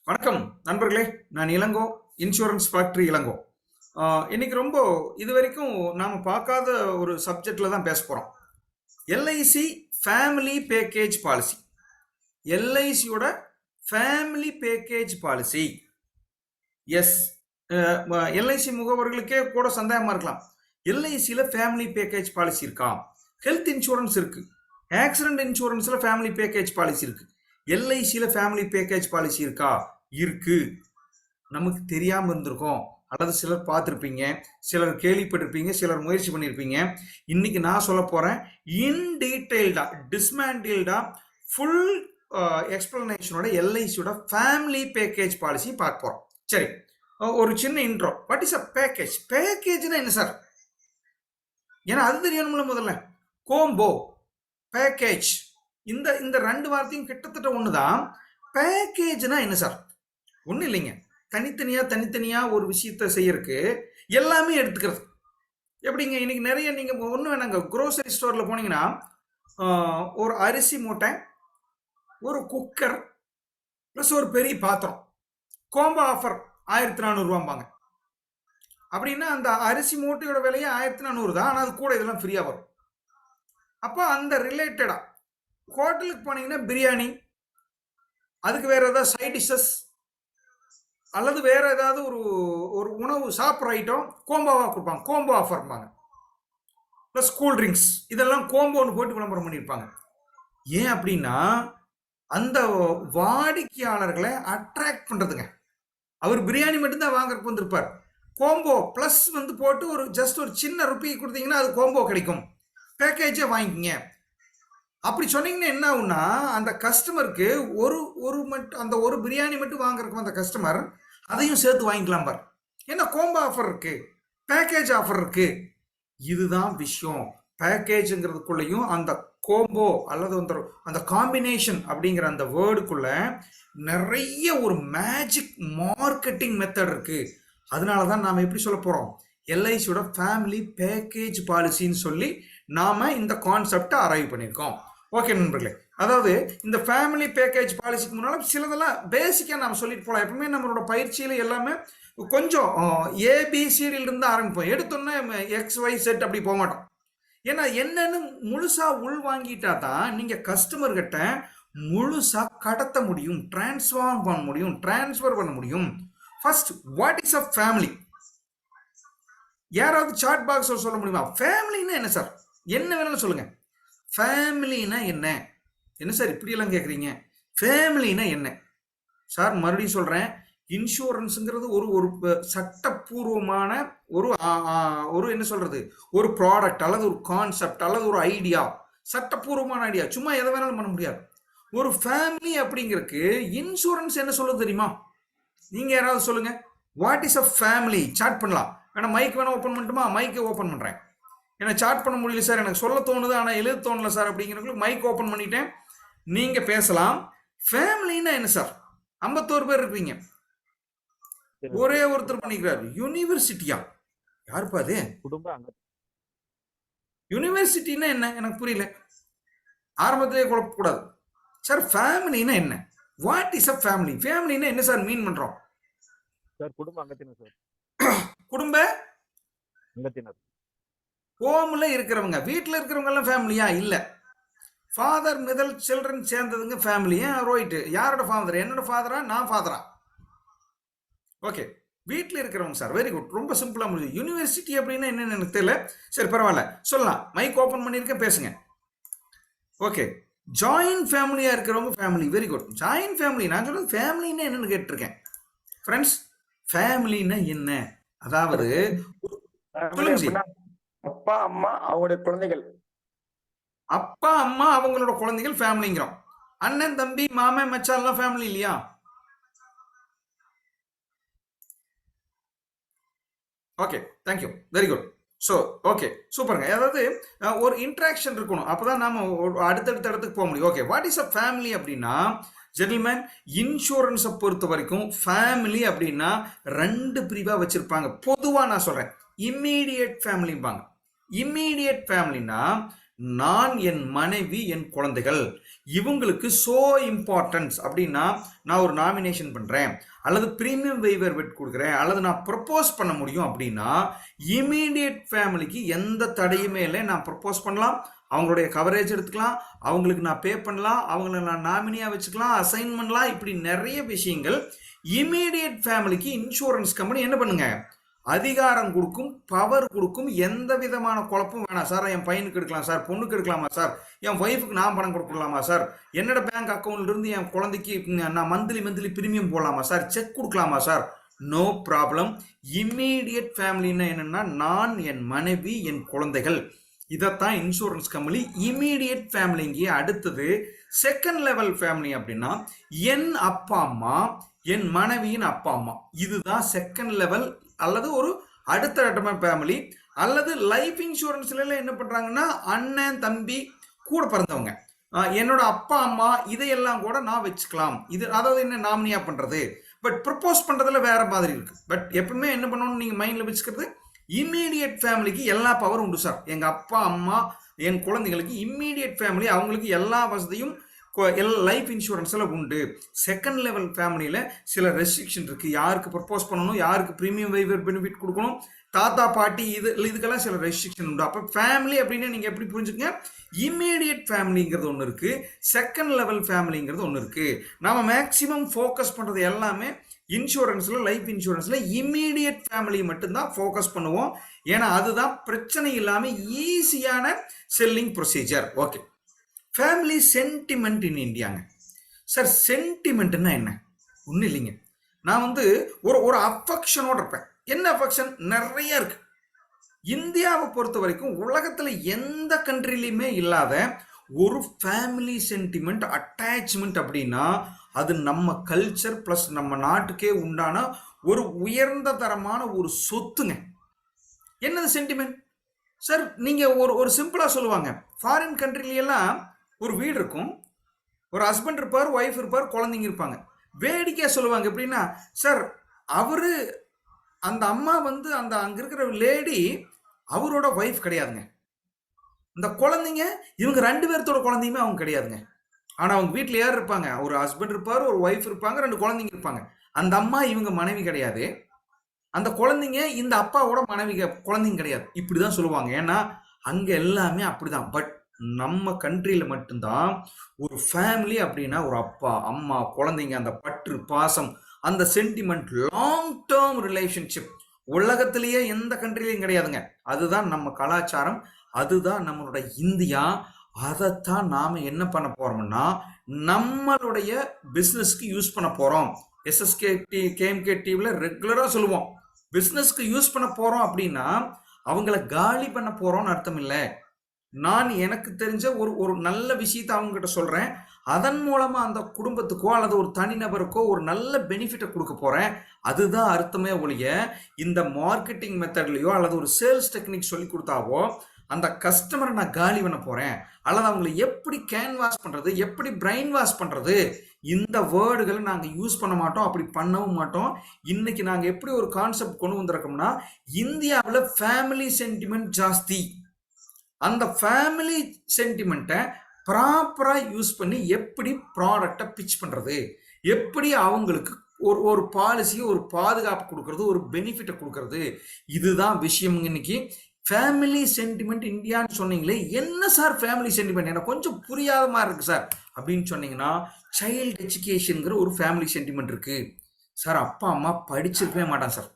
வணக்கம் நண்பர்களே. நான் இளங்கோ, இன்சூரன்ஸ் ஃபேக்டரி இளங்கோ. இன்னைக்கு ரொம்ப இது வரைக்கும் நாம் பார்க்காத ஒரு சப்ஜெக்டில் தான் பேச போகிறோம். LIC family package policy. எல்ஐசியோட family package policy. Yes, LIC முகவர்களுக்கே கூட சந்தேகமாக இருக்கலாம். எல்ஐசியில் ஃபேமிலி பேக்கேஜ் பாலிசி இருக்கா? ஹெல்த் இன்சூரன்ஸ் இருக்குது, ஆக்சிடென்ட் இன்சூரன்ஸில் ஃபேமிலி பேக்கேஜ் பாலிசி இருக்குது. எல்ஐசியில் ஃபேமிலி பேக்கேஜ் பாலிசி இருக்கா? இருக்கு. நமக்கு தெரியாமல் இருந்திருக்கோம், அல்லது சிலர் பார்த்துருப்பீங்க, சிலர் கேள்விப்பட்டிருப்பீங்க, சிலர் முயற்சி பண்ணியிருப்பீங்க. இன்னைக்கு நான் சொல்ல போகிறேன் இன் டீட்டெயில்டா, டிஸ்மேண்டில்டா, ஃபுல் எக்ஸ்பிளனேஷனோட எல்ஐசியோட ஃபேமிலி பேக்கேஜ் பாலிசி பார்க்க போகிறோம். சரி, ஒரு சின்ன intro. What is a package? பேக்கேஜ்னா என்ன சார்? ஏன்னா அது தெரியணும்ல முதல்ல. கோம்போ, பேக்கேஜ், இந்த ரெண்டு வார்த்தையும் கிட்டத்தட்ட ஒன்று தான். பேக்கேஜ்னா என்ன சார்? ஒன்றும் இல்லைங்க, தனித்தனியா ஒரு விஷயத்த செய்யறதுக்கு எல்லாமே எடுத்துக்கிறது. எப்படிங்க? இன்னைக்கு நிறைய நீங்கள் ஒன்றும் வேணாங்க, க்ரோசரி ஸ்டோரில் போனீங்கன்னா ஒரு அரிசி மூட்டை, ஒரு குக்கர் ப்ளஸ் ஒரு பெரிய பாத்திரம், கோம்போ ஆஃபர் 1400 அப்படின்னா அந்த அரிசி மூட்டையோட விலையே 1400 தான். ஆனால் அது கூட இதெல்லாம் ஃப்ரீயாக வரும். அப்போ அந்த ரிலேட்டடாக ஹோட்டலுக்கு போனீங்கன்னா பிரியாணி, அதுக்கு வேற ஏதாவது சைட் டிஷ்ஷஸ் அல்லது வேற ஏதாவது ஒரு ஒரு உணவு சாப்பிட்ற ஐட்டம் கோம்போவாக கொடுப்பாங்க, கோம்போ ஆஃபர்பாங்க. ப்ளஸ் கூல் ட்ரிங்க்ஸ், இதெல்லாம் கோம்போன்னு போட்டு விளம்பரம் பண்ணியிருப்பாங்க. ஏன் அப்படின்னா அந்த வாடிக்கையாளர்களை அட்ராக்ட் பண்ணுறதுங்க. அவர் பிரியாணி மட்டும்தான் வாங்குறதுக்கு வந்திருப்பார். கோம்போ ப்ளஸ் போட்டு ஒரு ஜஸ்ட் ஒரு சின்ன ருப்பி கொடுத்தீங்கன்னா அது கோம்போ கிடைக்கும், பேக்கேஜே வாங்கிக்கிங்க அப்படி சொன்னீங்கன்னா என்ன ஆகுன்னா, அந்த கஸ்டமருக்கு ஒரு மட்டும், அந்த ஒரு பிரியாணி மட்டும் வாங்குறதுக்கு அந்த கஸ்டமர் அதையும் சேர்த்து வாங்கிக்கலாம் பார். ஏன்னா கோம்போ ஆஃபர் இருக்கு, பேக்கேஜ் ஆஃபர் இருக்கு. இதுதான் விஷயம். பேக்கேஜுங்கிறதுக்குள்ளேயும் அந்த கோம்போ அல்லது அந்த காம்பினேஷன் அப்படிங்கிற அந்த வேர்டுக்குள்ள நிறைய ஒரு மேஜிக் மார்க்கெட்டிங் மெத்தட் இருக்கு. அதனால தான் நாம் எப்படி சொல்ல போறோம், எல்ஐசியோட ஃபேமிலி பேக்கேஜ் பாலிசின்னு சொல்லி நாம இந்த கான்செப்டை அரைவ் பண்ணியிருக்கோம். ஓகே நண்பர்களே, அதாவது இந்த ஃபேமிலி பேக்கேஜ் பாலிசிக்கு முன்னால் சிலதெல்லாம் பேசிக்காக நாம் சொல்லிட்டு போகலாம். எப்பவுமே நம்மளோட பயிற்சியில் எல்லாமே கொஞ்சம் ஏபிசிடியிலிருந்து ஆரம்பிப்போம். எடுத்தோன்னே XYZ அப்படி போக மாட்டோம். ஏன்னா என்னன்னு முழுசா உள் வாங்கிட்டா தான் நீங்கள் கஸ்டமர்கிட்ட முழுசா கடத்த முடியும், டிரான்ஸ்ஃபர் பண்ண முடியும். First, what is a family? யாராவது சாட் பாக்ஸ் சொல்ல முடியுமா? ஃபேமிலின்னா என்ன சார்? என்ன வேணாலும் சொல்லுங்க. ஃபேமிலினா என்ன சார் இப்படி எல்லாம் கேட்குறீங்க? ஃபேமிலினா என்ன சார்? மறுபடியும் சொல்றேன், இன்சூரன்ஸுங்கிறது ஒரு சட்டப்பூர்வமான ஒரு என்ன சொல்றது, ஒரு ப்ராடக்ட் அல்லது ஒரு கான்செப்ட் அல்லது ஒரு ஐடியா, சட்டப்பூர்வமான ஐடியா. சும்மா எதை வேணாலும் பண்ண முடியாது. ஒரு ஃபேமிலி அப்படிங்கிறதுக்கு இன்சூரன்ஸ் என்ன சொல்லுது தெரியுமா? நீங்க யாராவது சொல்லுங்க. What is a family? Chat பண்ணலாம். வேணா மைக் வேணா ஓப்பன் பண்ணட்டுமா? மைக்கை ஓப்பன் பண்றேன். ஏன்னா சாட் பண்ண முடியல சார், எனக்கு சொல்ல தோணுது ஆனால் எழுத தோணல சார் அப்படிங்கிறவங்களுக்கு மைக் ஓப்பன் பண்ணிட்டேன், நீங்க பேசலாம். ஃபேமிலின்னா என்ன சார்? 51 பேர் இருப்பீங்க, ஒரே ஒருத்தர் பண்ணிக்கிறாரு. யூனிவர்சிட்டியா? யாருப்பா அது? யூனிவர்சிட்டின்னா என்ன? எனக்கு புரியல, ஆரம்பத்திலே குழப்பக்கூடாது சார். ஃபேமிலினா என்ன? What is a family? ஃபேமிலினா என்ன சார் மீன் பண்றோம்? சார் குடும்ப அங்கத்தினர் சார். குடும்ப அங்கத்தினர், ஹோம்ல இருக்கிறவங்க, வீட்டில் இருக்கிறவங்க எல்லாம் ஃபேமிலியா? இல்ல. ஃபாதர் மிதல் சில்ட்ரன் சேர்ந்ததுங்க ஃபேமிலி. ரைட்டு. யாரோட ஃபாதர்? என்னோட ஃபாதரா? நான் ஃபாதரா? ஓகே, வீட்டில் இருக்கிறவங்க சார். வெரி குட், ரொம்ப சிம்பிளா முடிஞ்சு. யூனிவர்சிட்டி அப்படின்னா என்னன்னு எனக்கு தெரியல. சரி பரவாயில்ல, சொல்லலாம். மைக் ஓப்பன் பண்ணியிருக்கேன், பேசுங்க. ஓகே, ஜாயின்ட் ஃபேமிலியா இருக்கிறவங்க family. Very good. Joint family, நான் சொல்றது ஃபேமிலின்னா என்னன்னு கேட்டிருக்கேன். ஃப்ரெண்ட்ஸ், ஃபேமிலின்னா என்ன? அதாவது அப்பா அம்மா அவங்களுடைய குழந்தைகள், அப்பா அம்மா அவங்களோட குழந்தைகள் ஃபேமிலிங்கிறோம். அண்ணன் தம்பி மாமன் மச்சான் எல்லாம் ஃபேமிலி இல்லையா? Okay, thank you, very good. So okay, சூப்பருங்க. அதாவது ஒரு இன்ட்ராக்ஷன் இருக்கணும், அப்போதான் நாம அடுத்தடுத்த இடத்துக்கு போக முடியும். Okay, what is a family அப்படின்னா, ஜென்டில்மேன், இன்சூரன்ஸை பொறுத்த வரைக்கும் ஃபேமிலி அப்படின்னா 2 பிரிவாக வச்சிருப்பாங்க. பொதுவாக நான் சொல்றேன், இம்மீடியட் ஃபேமிலிம்பாங்க. இம்மீடியட் ஃபேமிலினா நான், என் மனைவி, என் குழந்தைகள். இவங்களுக்கு சோ இம்பார்ட்டன்ஸ் அப்படின்னா நான் ஒரு நாமினேஷன் பண்றேன் அல்லது பிரீமியம் வெய்வர் வெட் கொடுக்குறேன் அல்லது நான் ப்ரப்போஸ் பண்ண முடியும் அப்படின்னா இமீடியட் ஃபேமிலிக்கு எந்த தடையுமே இல்லை. நான் ப்ரப்போஸ் பண்ணலாம், அவங்களுடைய கவரேஜ் எடுத்துக்கலாம், அவங்களுக்கு நான் பே பண்ணலாம், அவங்கள நான் நாமினியா வச்சுக்கலாம், அசைன் பண்ணலாம். இப்படி நிறைய விஷயங்கள் இமீடியட் ஃபேமிலிக்கு இன்சூரன்ஸ் கம்பெனி என்ன பண்ணுங்க, அதிகாரம் கொடுக்கும், பவர் கொடுக்கும். எந்த விதமான குழப்பம் வேணாம் சார். என் பையனுக்கு எடுக்கலாம் சார், பொண்ணுக்கு எடுக்கலாமா சார், என் ஒய்ஃபுக்கு நான் பணம் கொடுக்கலாமா சார், என்னோட பேங்க் அக்கௌண்ட்ல இருந்து என் குழந்தைக்கு நான் மந்த்லி பிரீமியம் போடலாமா சார், செக் கொடுக்கலாமா சார், நோ ப்ராப்ளம். இம்மீடியட் ஃபேமிலின்னா என்னன்னா நான், என் மனைவி, என் குழந்தைகள். இதைத்தான் இன்சூரன்ஸ் கம்பெனி இமீடியட் ஃபேமிலிங்க. அடுத்தது செகண்ட் லெவல் ஃபேமிலி அப்படின்னா என் அப்பா அம்மா, என் மனைவியின் அப்பா அம்மா. இதுதான் செகண்ட் லெவல் அல்லது ஒரு அடுத்த கட்டமான ஃபேமிலி. அல்லது லைஃப் இன்சூரன்ஸ்ல என்ன பண்றாங்கன்னா அண்ணன், தம்பி, கூட பிறந்தவங்க, என்னோட அப்பா அம்மா இதையெல்லாம் கூட நான் வச்சுக்கலாம். இது அதாவது என்ன நாமினியா பண்றது. பட் ப்ரப்போஸ் பண்றதுல வேற மாதிரி இருக்கு. பட் எப்பவுமே என்ன பண்ணணும்னு நீங்க மைண்ட்ல வச்சுக்கிறது, இம்மீடியட் ஃபேமிலிக்கு எல்லா பவரும் உண்டு சார். எங்க அப்பா அம்மா, என் குழந்தைகளுக்கு இம்மீடியட் ஃபேமிலி, அவங்களுக்கு எல்லா வசதியும் லைஃப் இன்சூரன்ஸ்ல உண்டு. செகண்ட் லெவல் ஃபேமிலியில சில ரெஸ்ட்ரிக்ஷன் இருக்கு. யாருக்கு ப்ரப்போஸ் பண்ணணும், யாருக்கு பிரீமியம் வெய்வர் பெனிஃபிட் கொடுக்கணும், தாத்தா பாட்டி, இதுக்கெல்லாம் சில ரெஸ்ட்ரிக்ஷன் உண்டு. அப்ப ஃபேமிலி அப்படின்னு நீங்க எப்படி புரிஞ்சுக்கங்க, இம்மீடியட் ஃபேமிலிங்கிறது ஒன்று இருக்கு, செகண்ட் லெவல் ஃபேமிலிங்கிறது ஒன்று இருக்கு. நாம மேக்சிமம் ஃபோக்கஸ் பண்றது எல்லாமே இன்சூரன்ஸ்ல, லைஃப் இன்சூரன்ஸ்ல இம்மீடியட் ஃபேமிலி மட்டும்தான் ஃபோக்கஸ் பண்ணுவோம். ஏன்னா அதுதான் பிரச்சனை இல்லாம ஈஸியான selling procedure. Okay, family sentiment in இந்தியாங்க. சார் சென்டிமெண்ட்னா என்ன? ஒன்றும் இல்லைங்க, நான் ஒரு அஃபெக்ஷனோட இருப்பேன். என்ன அஃபெக்ஷன்? நிறைய இருக்கு. இந்தியாவை பொறுத்த வரைக்கும் உலகத்துல எந்த கண்ட்ரிலையுமே இல்லாத ஒரு ஃபேமிலி சென்டிமெண்ட், அட்டாச்மெண்ட் அப்படின்னா அது நம்ம கல்ச்சர் பிளஸ் நம்ம நாட்டுக்கே உண்டான ஒரு உயர்ந்த தரமான ஒரு சொத்துங்க. என்னது சென்டிமெண்ட்? சார் நீங்க ஒரு சிம்பிளா சொல்லுவாங்க, ஃபாரின் கண்ட்ரிலாம் ஒரு வீடு இருக்கும், ஒரு ஹஸ்பண்ட் இருப்பார், ஒய்ஃப் இருப்பார், குழந்தைங்க இருப்பாங்க. வேடிக்கையா சொல்லுவாங்க எப்படின்னா, சார் அவரு அந்த அம்மா அந்த அங்க இருக்கிற லேடி அவரோட ஒய்ஃப் கிடையாதுங்க. இந்த குழந்தைங்க இவங்க 2 பேர்த்தோட குழந்தையுமே அவங்க கிடையாதுங்க. ஆனா அவங்க வீட்டில் யார் இருப்பாங்க? ஒரு ஹஸ்பண்ட் இருப்பார், ஒரு ஒய்ஃப் இருப்பாங்க, 2 குழந்தைங்க இருப்பாங்க. அந்த அம்மா இவங்க மனைவி கிடையாது, அந்த குழந்தைங்க இந்த அப்பாவோட மனைவி குழந்தைங்க கிடையாது. இப்படிதான் சொல்லுவாங்க. ஏன்னா அங்க எல்லாமே அப்படிதான். பட் நம்ம கண்ட்ரியில மட்டும்தான் ஒரு ஃபேமிலி அப்படின்னா ஒரு அப்பா, அம்மா, குழந்தைங்க, அந்த பற்று, பாசம், அந்த சென்டிமெண்ட், லாங் டேர்ம் ரிலேஷன்ஷிப் உலகத்திலேயே எந்த கண்ட்ரிலையும் கிடையாதுங்க. அதுதான் நம்ம கலாச்சாரம், அதுதான் நம்மளோட இந்தியா. அதைத்தான் நாம என்ன பண்ண போறோம்னா நம்மளுடைய பிசினஸ்க்கு யூஸ் பண்ண போறோம். எஸ்எஸ்கே கேஎம்கே டிவில ரெகுலரா சொல்லுவோம், பிசினஸ்க்கு யூஸ் பண்ண போறோம் அப்படின்னா அவங்கள காலி பண்ண போறோம்னு அர்த்தம் இல்லை. நான் எனக்கு தெரிஞ்ச ஒரு நல்ல விஷயத்தை அவங்க கிட்ட சொல்றேன், அதன் மூலமா அந்த குடும்பத்துக்கோ அல்லது ஒரு தனிநபருக்கோ ஒரு நல்ல பெனிஃபிட்டை கொடுக்க போறேன். அதுதான் அர்த்தமே ஒழிய இந்த மார்க்கெட்டிங் மெத்தட்லயோ அல்லது ஒரு சேல்ஸ் டெக்னிக் சொல்லி கொடுத்தாவோ அந்த கஸ்டமரை நான் காலி பண்ண போறேன் அல்லது அவங்களை எப்படி கேன்வாஸ் பண்றது, எப்படி பிரெயின் வாஷ் பண்றது, இந்த வேர்டுகளை நாங்கள் யூஸ் பண்ண மாட்டோம், அப்படி பண்ணவும் மாட்டோம். இன்னைக்கு நாங்கள் எப்படி ஒரு கான்செப்ட் கொண்டு வந்திருக்கோம்னா, இந்தியாவில் ஃபேமிலி சென்டிமெண்ட் ஜாஸ்தி. அந்த ஃபேமிலி சென்டிமெண்ட்டை ப்ராப்பராக யூஸ் பண்ணி எப்படி ப்ராடக்டை பிச் பண்ணுறது, எப்படி அவங்களுக்கு ஒரு பாலிசி, ஒரு பாதுகாப்பு கொடுக்கறது, ஒரு பெனிஃபிட்டை கொடுக்கறது, இதுதான் விஷயம். இன்னைக்கு ஃபேமிலி சென்டிமெண்ட் இந்தியான்னு சொன்னீங்களே, என்ன சார் ஃபேமிலி சென்டிமெண்ட், எனக்கு கொஞ்சம் புரியாத மாதிரி இருக்கு சார் அப்படின்னு சொன்னீங்கன்னா, சைல்டு எஜுகேஷனுங்கிற ஒரு ஃபேமிலி சென்டிமெண்ட் இருக்கு சார். அப்பா அம்மா படிச்சிருக்கவே மாட்டான் சார்,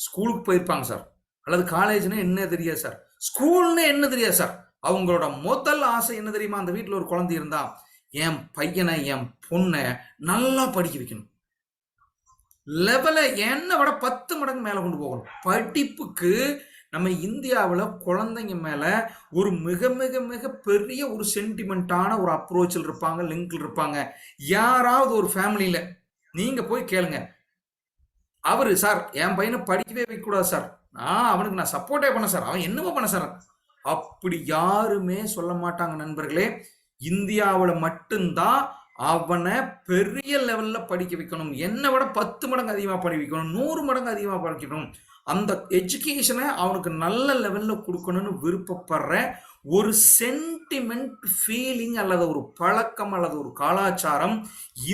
ஸ்கூலுக்கு போயிருப்பாங்க சார், அல்லது காலேஜ்னா என்ன தெரியாது சார், ஸ்கூல்னு என்ன தெரியாது சார். அவங்களோட முதல் ஆசை என்ன தெரியுமா? அந்த வீட்டில் ஒரு குழந்தை இருந்தா என் பையனை, என் பொண்ணை நல்லா படிக்க வைக்கணும், லெவலை என்னை விட 10 மடங்கு மேலே கொண்டு போகணும் படிப்புக்கு. நம்ம இந்தியாவில் குழந்தைங்க மேலே ஒரு மிக மிக மிக பெரிய ஒரு சென்டிமெண்ட்டான ஒரு அப்ரோச்சில் இருப்பாங்க, லிங்கில் இருப்பாங்க. யாராவது ஒரு ஃபேமிலியில் நீங்கள் போய் கேளுங்க, அவரு சார் என் பையனை படிக்கவே வைக்கக்கூடாது சார், அவனுக்கு நான் சப்போர்ட்டே பண்ண சார், அவன் என்னவோ பண்ண சார், அப்படி யாருமே சொல்ல மாட்டாங்க நண்பர்களே. இந்தியாவில் மட்டும்தான் அவனை பெரிய லெவல்ல படிக்க வைக்கணும், என்னை விட 10 மடங்கு அதிகமாக படிக்க வைக்கணும், 100 மடங்கு அதிகமாக படிக்கணும், அந்த எஜுகேஷனை அவனுக்கு நல்ல லெவல்ல கொடுக்கணும்னு விருப்பப்படுற ஒரு சென்டிமெண்ட் ஃபீலிங் அல்லது ஒரு பழக்கம் அல்லது ஒரு கலாச்சாரம்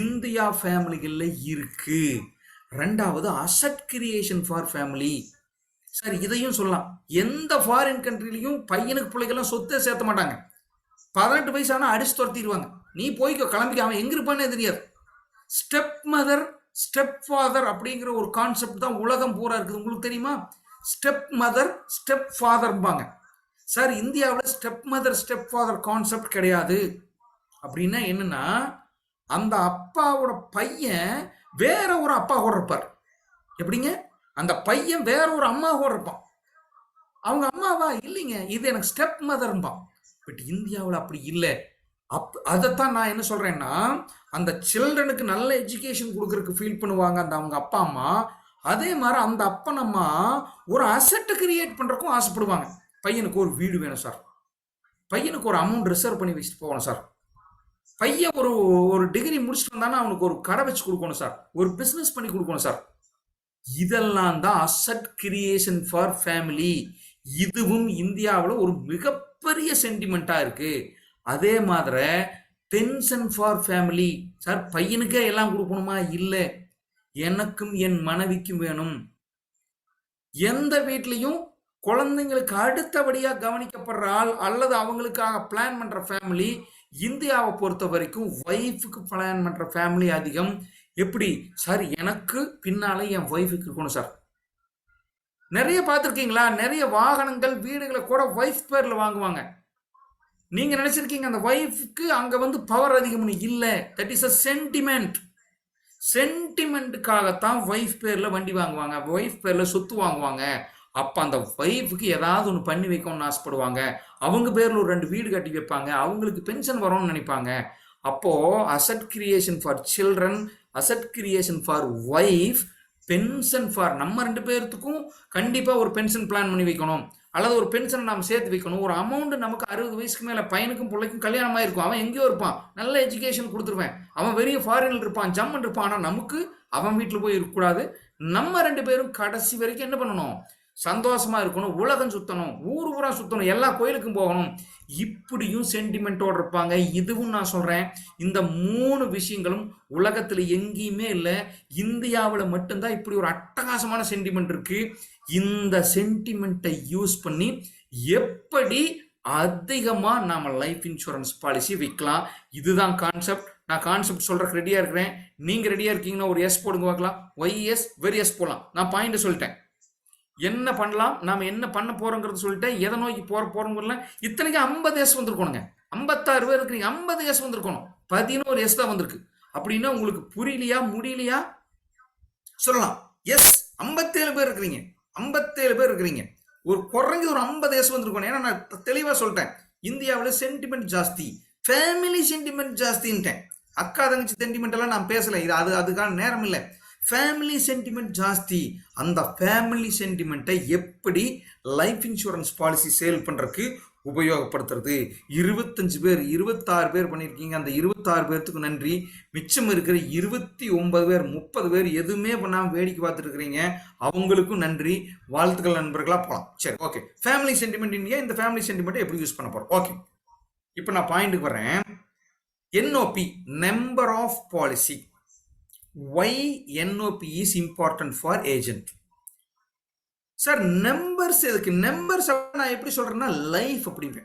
இந்தியா ஃபேமிலிகளில் இருக்கு. ரெண்டாவது asset creation for family. Sir இதையும் சொல்லலாம். எந்த ஃபாரின் கண்ட்ரிலையும் பையனுக்கு பிள்ளைக்கெல்லாம் சொத்தை சேர்த்த மாட்டாங்க. 18 வயசானா அடிச்சு துரத்திடுவாங்க. நீ போய்க்கோ, கிளம்பிக்க, அவன் எங்க இருப்பானே தெரியாது. ஸ்டெப் மதர் ஸ்டெப் ஃபாதர் அப்படிங்கிற ஒரு கான்செப்ட் தான் உலகம் பூரா இருக்குது. உங்களுக்கு தெரியுமா? ஸ்டெப் மதர் ஸ்டெப் ஃபாதர்பாங்க. சார் இந்தியாவில் step mother step father concept கிடையாது. அப்படின்னா என்னன்னா, அந்த அப்பாவோட பையன் வேற ஒரு அப்பா கூட இருப்பார். எப்படிங்க? அந்த பையன் வேற ஒரு அம்மா கூட இருப்பான். அவங்க அம்மாவா? இல்லைங்க, இது எனக்கு ஸ்டெப் மதர்பான். பட் இந்தியாவில் அப்படி இல்லை. அதைத்தான் நான் என்ன சொல்றேன்னா, அந்த சில்ட்ரனுக்கு நல்ல எஜுகேஷன் கொடுக்கறதுக்கு ஃபீல் பண்ணுவாங்க அந்த அவங்க அப்பா அம்மா. அதே மாதிரி அந்த அப்பன் அம்மா ஒரு அசெட்டை கிரியேட் பண்றதுக்கும் ஆசைப்படுவாங்க. பையனுக்கு ஒரு வீடு வேணும் சார், பையனுக்கு ஒரு அமௌண்ட் ரிசர்வ் பண்ணி வச்சுட்டு போகணும் சார், பையன் ஒரு ஒரு டிகிரி முடிச்சுட்டு வந்தானா அவனுக்கு ஒரு கடை வச்சு கொடுக்கணும் சார், ஒரு பிசினஸ் பண்ணி கொடுக்கணும் சார். இதெல்லாம் தான் அசட் கிரியேஷன் ஃபார் ஃபேமிலி. இதுவும் இந்தியாவில் ஒரு மிகப்பெரிய சென்டிமெண்டா இருக்கு. அதே மாதிரி பென்ஷன் ஃபார் ஃபேமிலி. சார் பையனுக்கே எல்லாம் கொடுக்கணுமா? இல்லை, எனக்கும் என் மனைவிக்கும் வேணும். எந்த வீட்லையும் குழந்தைங்களுக்கு அடுத்தபடியாக கவனிக்கப்படுற ஆள் அல்லது அவங்களுக்காக பிளான் பண்ற ஃபேமிலி இந்தியாவை பொறுத்த வரைக்கும் ஒய்ஃபுக்கு பிளான் பண்ற ஃபேமிலி அதிகம். எப்படி சார்? எனக்கு பின்னாலே என் ஒய்ஃபுக்கு இருக்கணும் சார். நிறைய பார்த்துருக்கீங்களா? நிறைய வாகனங்கள் வீடுகளை கூட ஒய்ஃப் பேர்ல வாங்குவாங்க. நீங்க நினைச்சிருக்கீங்க அந்த ஒய்ஃப்க்கு அங்க வந்து பவர் அதிகம்னு? இல்லை, தட் இஸ் அ சென்டிமெண்ட். சென்டிமெண்ட்டுக்காகத்தான் ஒய்ஃப் பேர்ல வண்டி வாங்குவாங்க, ஒய்ஃப் பேர்ல சொத்து வாங்குவாங்க. அப்ப அந்த ஒய்ஃபுக்கு ஏதாவது ஒன்று பண்ணி வைக்கணும்னு ஆசைப்படுவாங்க. அவங்க பேர்ல ஒரு 2 வீடு கட்டி வைப்பாங்க, அவங்களுக்கு பென்ஷன் வரும்னு நினைப்பாங்க. அப்போ asset creation for children, asset creation for wife, pension for நம்ம 2 பேர்த்துக்கும் கண்டிப்பா ஒரு பென்ஷன் பிளான் பண்ணி வைக்கணும், அல்லது ஒரு பென்ஷனை நம்ம சேர்த்து வைக்கணும். ஒரு அமௌண்ட் நமக்கு 60 வயசுக்கு மேல பையனுக்கும் பிள்ளைக்கும் கல்யாணம் ஆயிருக்கும், அவன் எங்கேயோ இருப்பான், நல்ல எஜுகேஷன் கொடுத்துருவேன், அவன் பெரிய ஃபாரின்ல இருப்பான், ஜம்மன் இருப்பான். ஆனால் நமக்கு அவன் வீட்டில் போய் இருக்கக்கூடாது. நம்ம 2 பேரும் கடைசி வரைக்கும் என்ன பண்ணணும்? சந்தோஷமா இருக்கணும், உலகம் சுத்தணும், ஊர் ஊரா சுத்தணும், எல்லா கோயிலுக்கும் போகணும். இப்படியும் சென்டிமெண்டோடு இருப்பாங்க. இதுவும் நான் சொல்றேன், இந்த 3 விஷயங்களும் உலகத்துல எங்கேயுமே இல்லை, இந்தியாவில் மட்டும்தான் இப்படி ஒரு அட்டகாசமான சென்டிமெண்ட் இருக்கு. இந்த சென்டிமெண்ட்டை யூஸ் பண்ணி எப்படி அதிகமா நாம லைஃப் இன்சூரன்ஸ் பாலிசி விற்கலாம், இதுதான் கான்செப்ட். நான் கான்செப்ட் சொல்றதுக்கு ரெடியா இருக்கிறேன். நீங்க ரெடியா இருக்கீங்கன்னா ஒரு எஸ் போடுங்க பார்க்கலாம். ஒய்எஸ் வெரி எஸ் போடலாம். நான் பாயிண்ட் சொல்லிட்டேன், என்ன பண்ணலாம், நாம என்ன பண்ண போறோங்கிறது சொல்லிட்டேன், எதை நோக்கி போறோங்கிறதுல. இத்தனைக்கு 50 எஸ் வந்திருக்கணுங்க. 56 பேர் இருக்கிறீங்க, 50 எஸ் வந்திருக்கணும், 11 எஸ் தான் வந்திருக்கு. அப்படின்னா உங்களுக்கு புரியலையா, முடியலையா சொல்லலாம். எஸ் 57 பேர் இருக்கிறீங்க, 57 பேர் இருக்கிறீங்க. ஒரு குறைஞ்சது ஒரு 50 எஸ் வந்திருக்கணும். ஏன்னா நான் தெளிவா சொல்லிட்டேன், இந்தியாவில் சென்டிமெண்ட் ஜாஸ்தி, ஃபேமிலி சென்டிமெண்ட் ஜாஸ்தின்ட்டேன். அக்கா தங்கச்சி சென்டிமெண்ட் எல்லாம் நான் பேசல, இது அதுக்கான நேரம் இல்லை. ஃபேமிலி சென்டிமெண்ட் ஜாஸ்தி. அந்த ஃபேமிலி சென்டிமெண்ட்டை எப்படி லைஃப் இன்சூரன்ஸ் பாலிசி சேல் பண்றதுக்கு உபயோகப்படுத்துறது. 25 பேர் 26 பேர் பண்ணியிருக்கீங்க. அந்த 26 பேர்த்துக்கு நன்றி. மிச்சம் இருக்கிற 29 பேர் 30 பேர் எதுவுமே பண்ணாமல் வேடிக்கை பார்த்துட்டு இருக்கிறீங்க, அவங்களுக்கும் நன்றி. வாழ்த்துக்கள் நண்பர்களா. போகலாம். சரி, ஓகே. Family sentiment India. இந்த ஃபேமிலி சென்டிமெண்ட்டை எப்படி யூஸ் பண்ண போறோம்? ஓகே, இப்போ நான் பாயிண்ட்டுக்கு வரேன். NOP, number of policy. Why NOP is important for agent? Sir numbers எதுக்கு? நம்பர்ஸ் நான் எப்படி சொல்றேன்னா லைஃப் அப்படிங்க.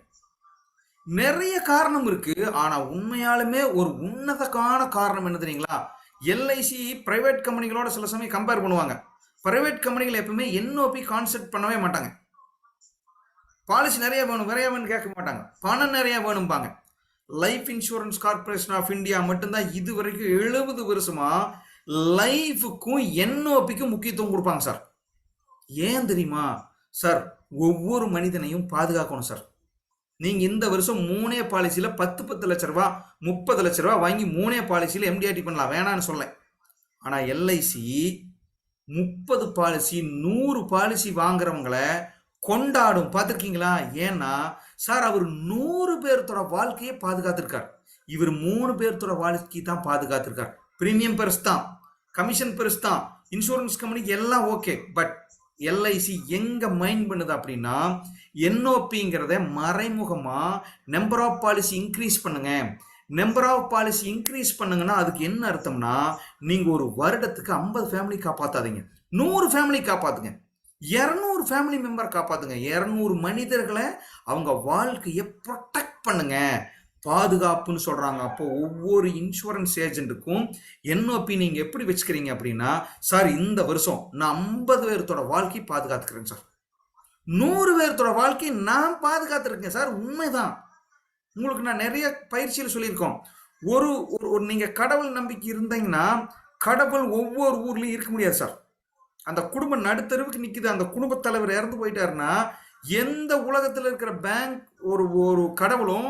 நிறைய காரணம் இருக்கு, ஆனா உண்மையாலுமே ஒரு உன்னதமான காரணம் என்ன தெரியுங்களா? எல்ஐசி பிரைவேட் கம்பெனிகளோட சில சமயம் கம்பேர் பண்ணுவாங்க. பிரைவேட் கம்பெனிகள் எப்பவுமே என்ஓபி கான்செப்ட் பண்ணவே மாட்டாங்க. பாலிசி நிறைய வேணும், நிறைய வேணும் கேட்க மாட்டாங்க, பணம் நிறைய வேணும்பாங்க. Life insurance corporation of India மட்டும்தான் இது வரைக்கும் 70 வருஷமா லைஃபுக்கும் என்ஓபிக்கும் முக்கியத்துவம் கொடுப்பாங்க சார். ஏன் தெரியுமா சார்? ஒவ்வொரு மனிதனையும் பாதுகாக்கணும் சார். நீங்க இந்த வருஷம் 3 பாலிசியில 10 லட்ச ரூபா 30 லட்ச ரூபா வாங்கி 3 பாலிசியில எம்டிஆர்டி பண்ணலாம், வேணான்னு சொல்ல. ஆனா எல்ஐசி 30 பாலிசி 100 பாலிசி வாங்குறவங்களை கொண்டாடும், பார்த்துருக்கீங்களா? ஏன்னா சார் அவர் 100 பேர்த்தோட வாழ்க்கையை பாதுகாத்திருக்கார், இவர் 3 பேர்த்தோட வாழ்க்கையை தான் பாதுகாத்திருக்கார். பிரீமியம் பெருசு தான், கமிஷன் பெருசு தான், இன்சூரன்ஸ் கம்பெனிக்கு எல்லாம் ஓகே. பட் எல்ஐசி எங்க மைண்ட் பண்ணுது அப்படின்னா, என்ஓபிங்கிறத மறைமுகமா நம்பர் ஆஃப் பாலிசி இன்க்ரீஸ் பண்ணுங்க. நம்பர் ஆஃப் பாலிசி இன்க்ரீஸ் பண்ணுங்கன்னா அதுக்கு என்ன அர்த்தம்னா, நீங்க ஒரு வருடத்துக்கு 50 ஃபேமிலி காப்பாத்தாதீங்க, 100 ஃபேமிலி காப்பாத்துங்க, 200 ஃபேமிலி மெம்பர் காப்பாத்துங்க, 200 மனிதர்களை அவங்க வாழ்க்கையை ப்ரொடெக்ட் பண்ணுங்க. பாதுகாப்புன்னு சொல்றாங்க. அப்போ ஒவ்வொரு இன்சூரன்ஸ் ஏஜென்ட்டுக்கும் என்ஓபி நீங்க எப்படி வச்சுக்கிறீங்க அப்படின்னா, சார் இந்த வருஷம் நான் 50 பேர்த்தோட வாழ்க்கை பாதுகாத்துக்கிறேன் சார், 100 பேர்த்தோட வாழ்க்கை நான் பாதுகாத்துருக்கேன் சார். உண்மைதான். உங்களுக்கு நான் நிறைய பயிற்சியில் சொல்லியிருக்கோம். ஒரு ஒரு நீங்க கடவுள் நம்பிக்கை இருந்தீங்கன்னா, கடவுள் ஒவ்வொரு ஊர்லயும் இருக்க முடியாது சார். அந்த குடும்பம் நடுத்தருவுக்கு நிக்குது, அந்த குடும்ப தலைவர் இறந்து போயிட்டாருன்னா, எந்த உலகத்தில் இருக்கிற பேங்க் ஒரு ஒரு கடவுளும்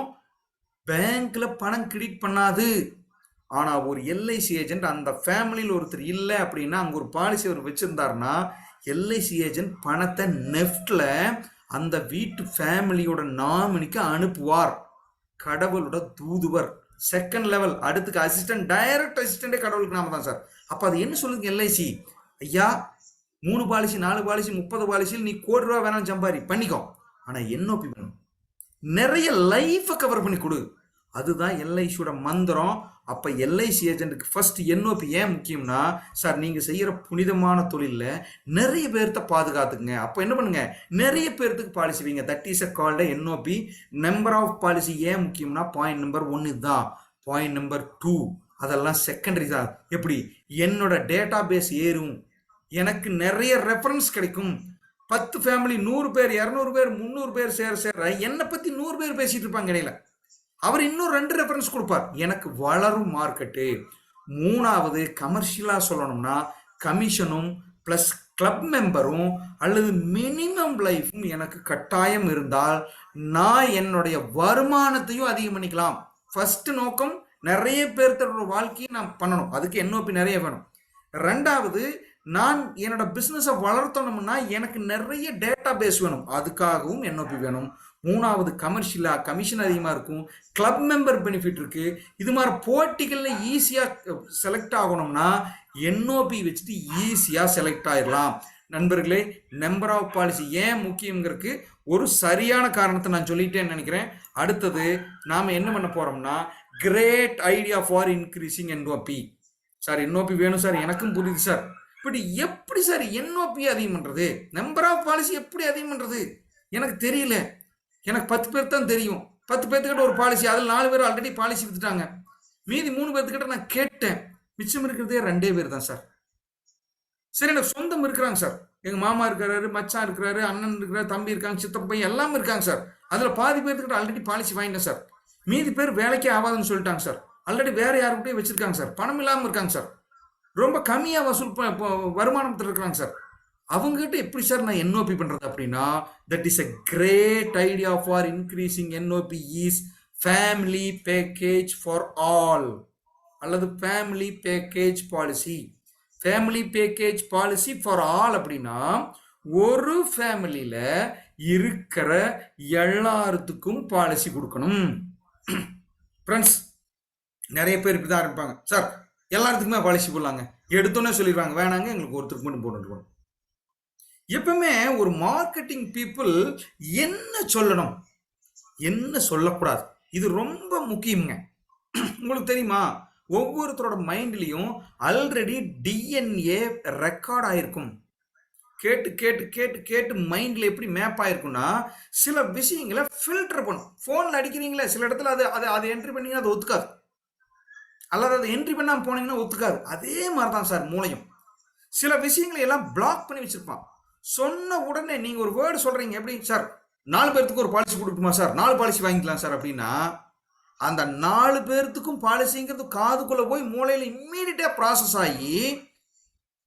பேங்க்ல பணம் கிரெடிட் பண்ணாது. ஆனா ஒரு எல்ஐசி ஏஜென்ட் அந்த ஃபேமிலியில் ஒருத்தர் இல்லை அப்படின்னா, அங்க ஒரு பாலிசி அவர் வச்சிருந்தாருன்னா, எல்ஐசி ஏஜென்ட் பணத்தை நெஃப்ட்ல அந்த வீட்டு ஃபேமிலியோட நாமினிக்கு அனுப்புவார். கடவுளோட தூதுவர், செகண்ட் லெவல், அடுத்துக்கு அசிஸ்டன்ட், டைரக்ட் அசிஸ்டன்டே கடவுளுக்கு நாம தான் சார். அப்ப அது என்ன சொல்லுங்க எல்ஐசி, ஐயா 3 பாலிசி 4 பாலிசி 30 பாலிசியில் நீ கோடி ரூபா வேணாம் சம்பாரி பண்ணிக்கோ, ஆனா என்ஓபி வேணும், நிறைய லைஃபை கவர் பண்ணி கொடு. அதுதான் எல்ஐசியோட மந்திரம். அப்ப எல்ஐசி ஏஜென்ட்டுக்கு ஃபர்ஸ்ட் என்ஓபி ஏன் முக்கியம்னா, சார் நீங்க செய்யற புனிதமான தொழில நிறைய பேர்த்த பாதுகாத்துக்குங்க. அப்ப என்ன பண்ணுங்க, நிறைய பேர்த்துக்கு பாலிசி வைங்க. That is a called NOP. Number of policy ஏன் முக்கியம்னா, பாயிண்ட் நம்பர் 1 இதுதான். பாயிண்ட் நம்பர் 2 அதெல்லாம் செகண்டரி தான். எப்படி என்னோட டேட்டா பேஸ் ஏறும், எனக்கு நிறைய ரெஃபரன்ஸ் கிடைக்கும். 10 ஃபேமிலி 100 பேர் 200 பேர் 300 பேர் சேர என்னை பத்தி 100 பேர் பேசிட்டு இருப்பாங்க இடையில, அவர் இன்னும் 2 ரெஃபரன்ஸ் கொடுப்பார், எனக்கு வளரும் மார்க்கெட்டு. 3வது கமர்ஷியலா சொல்லணும்னா, கமிஷனும் பிளஸ் கிளப் மெம்பரும் அல்லது மினிமம் லைஃபும் எனக்கு கட்டாயம் இருந்தால் நான் என்னுடைய வருமானத்தையும் அதிகம் பண்ணிக்கலாம். ஃபர்ஸ்ட் நோக்கம் நிறைய பேர்த்தோட வாழ்க்கையை நான் பண்ணணும், அதுக்கு என்ஓபி நிறைய வேணும். 2வது நான் என்னோட பிசினஸை வளர்த்தணும்னா எனக்கு நிறைய டேட்டா பேஸ் வேணும், அதுக்காகவும் என்ஓபி வேணும். 3வது கமர்ஷியலா கமிஷன் அதிகமாக இருக்கும், கிளப் மெம்பர் பெனிஃபிட் இருக்கு. இது மாதிரி போட்டிகளில் ஈஸியாக செலக்ட் ஆகணும்னா என்ஓபி வச்சுட்டு ஈஸியாக செலக்ட் ஆயிடலாம். நண்பர்களே, நம்பர் ஆஃப் பாலிசி ஏன் முக்கியங்கிறதுக்கு ஒரு சரியான காரணத்தை நான் சொல்லிட்டேன்னு நினைக்கிறேன். அடுத்தது நாம என்ன பண்ண போறோம்னா, great idea for increasing NOP. Sir NOP வேணும் சார், எனக்கும் புரியுது சார், இப்படி எப்படி சார் என்ஓபி அதிகம் பண்றது, நம்பர் ஆஃப் பாலிசி எப்படி அதிகம் பண்றது எனக்கு தெரியல. எனக்கு 10 பேர் தான் தெரியும், 10 பேர்த்துக்கிட்ட ஒரு பாலிசி, அதில் 4 பேர் ஆல்ரெடி பாலிசி வித்துட்டாங்க, மீதி 3 பேர்த்துக்கிட்ட நான் கேட்டேன், மிச்சம் இருக்கிறதே 2 பேர் தான் சார். சரி எனக்கு சொந்தம் இருக்கிறாங்க சார், எங்க மாமா இருக்கிறாரு, மச்சான் இருக்கிறாரு, அண்ணன் இருக்கிறாரு, தம்பி இருக்காங்க, சித்தப்பா பையன் எல்லாமே இருக்காங்க சார். அதுல பாதி பேர்த்துக்கிட்ட ஆல்ரெடி பாலிசி வாங்கிட்டேன் சார், மீதி பேர் வேலைக்கே ஆகாதுன்னு சொல்லிட்டாங்க சார், ஆல்ரெடி வேற யாருக்கிட்டே வச்சிருக்காங்க சார், பணம் இல்லாமல் இருக்காங்க சார், ரொம்ப கம்மியா வசூல் வருமானத்தில் இருக்கிறாங்க சார். அவங்ககிட்ட எப்படி சார் நான் என்ஓபி பண்றது அப்படின்னா, that is a great idea for increasing NOP is family package for all அல்லது family package policy. family package policy for all அப்படின்னா, ஒரு ஃபேமிலியில இருக்கிற எல்லாத்துக்கும் பாலிசி கொடுக்கணும். ஃப்ரெண்ட்ஸ், நிறைய பேர் இப்படிதான் இருப்பாங்க, சார் எல்லாத்துக்குமே பாலிசி போடலாங்க, எடுத்தோன்னே சொல்லிடுவாங்க வேணாங்க எங்களுக்கு ஒருத்தருக்கு மட்டும் போட்டு. எப்பவுமே ஒரு மார்க்கெட்டிங் பீப்புள் என்ன சொல்லணும் என்ன சொல்லக்கூடாது, இது ரொம்ப முக்கியங்க. உங்களுக்கு தெரியுமா, ஒவ்வொருத்தரோட மைண்ட்லயும் ஆல்ரெடி டிஎன்ஏ ரெக்கார்ட் ஆயிருக்கும். கேட்டு கேட்டு கேட்டு கேட்டு மைண்ட்ல எப்படி மேப் ஆயிருக்கும்னா, சில விஷயங்களை ஃபில்டர் பண்ணும். போன்ல அடிக்கிறீங்களே சில இடத்துல அது என்ட்ரி பண்ணீங்கன்னா அது ஒத்துக்காது, அல்லது அதை என்ட்ரி பண்ணாம போனீங்கன்னா ஒத்துக்காது. அதே மாதிரிதான் சார் மூளையும், சில விஷயங்களை எல்லாம் பிளாக் பண்ணி வச்சிருப்பான். சொன்ன உடனே நீங்க ஒரு வேர்டு சொல்றீங்க, எப்படி சார் 4 பேர்த்துக்கு ஒரு பாலிசி கொடுக்குமா சார், 4 பாலிசி வாங்கிக்கலாம் சார் அப்படின்னா, அந்த 4 பேர்த்துக்கும் பாலிசிங்கிறது காதுக்குள்ள போய் மூளையில இம்மீடியட்டா ப்ராசஸ் ஆகி,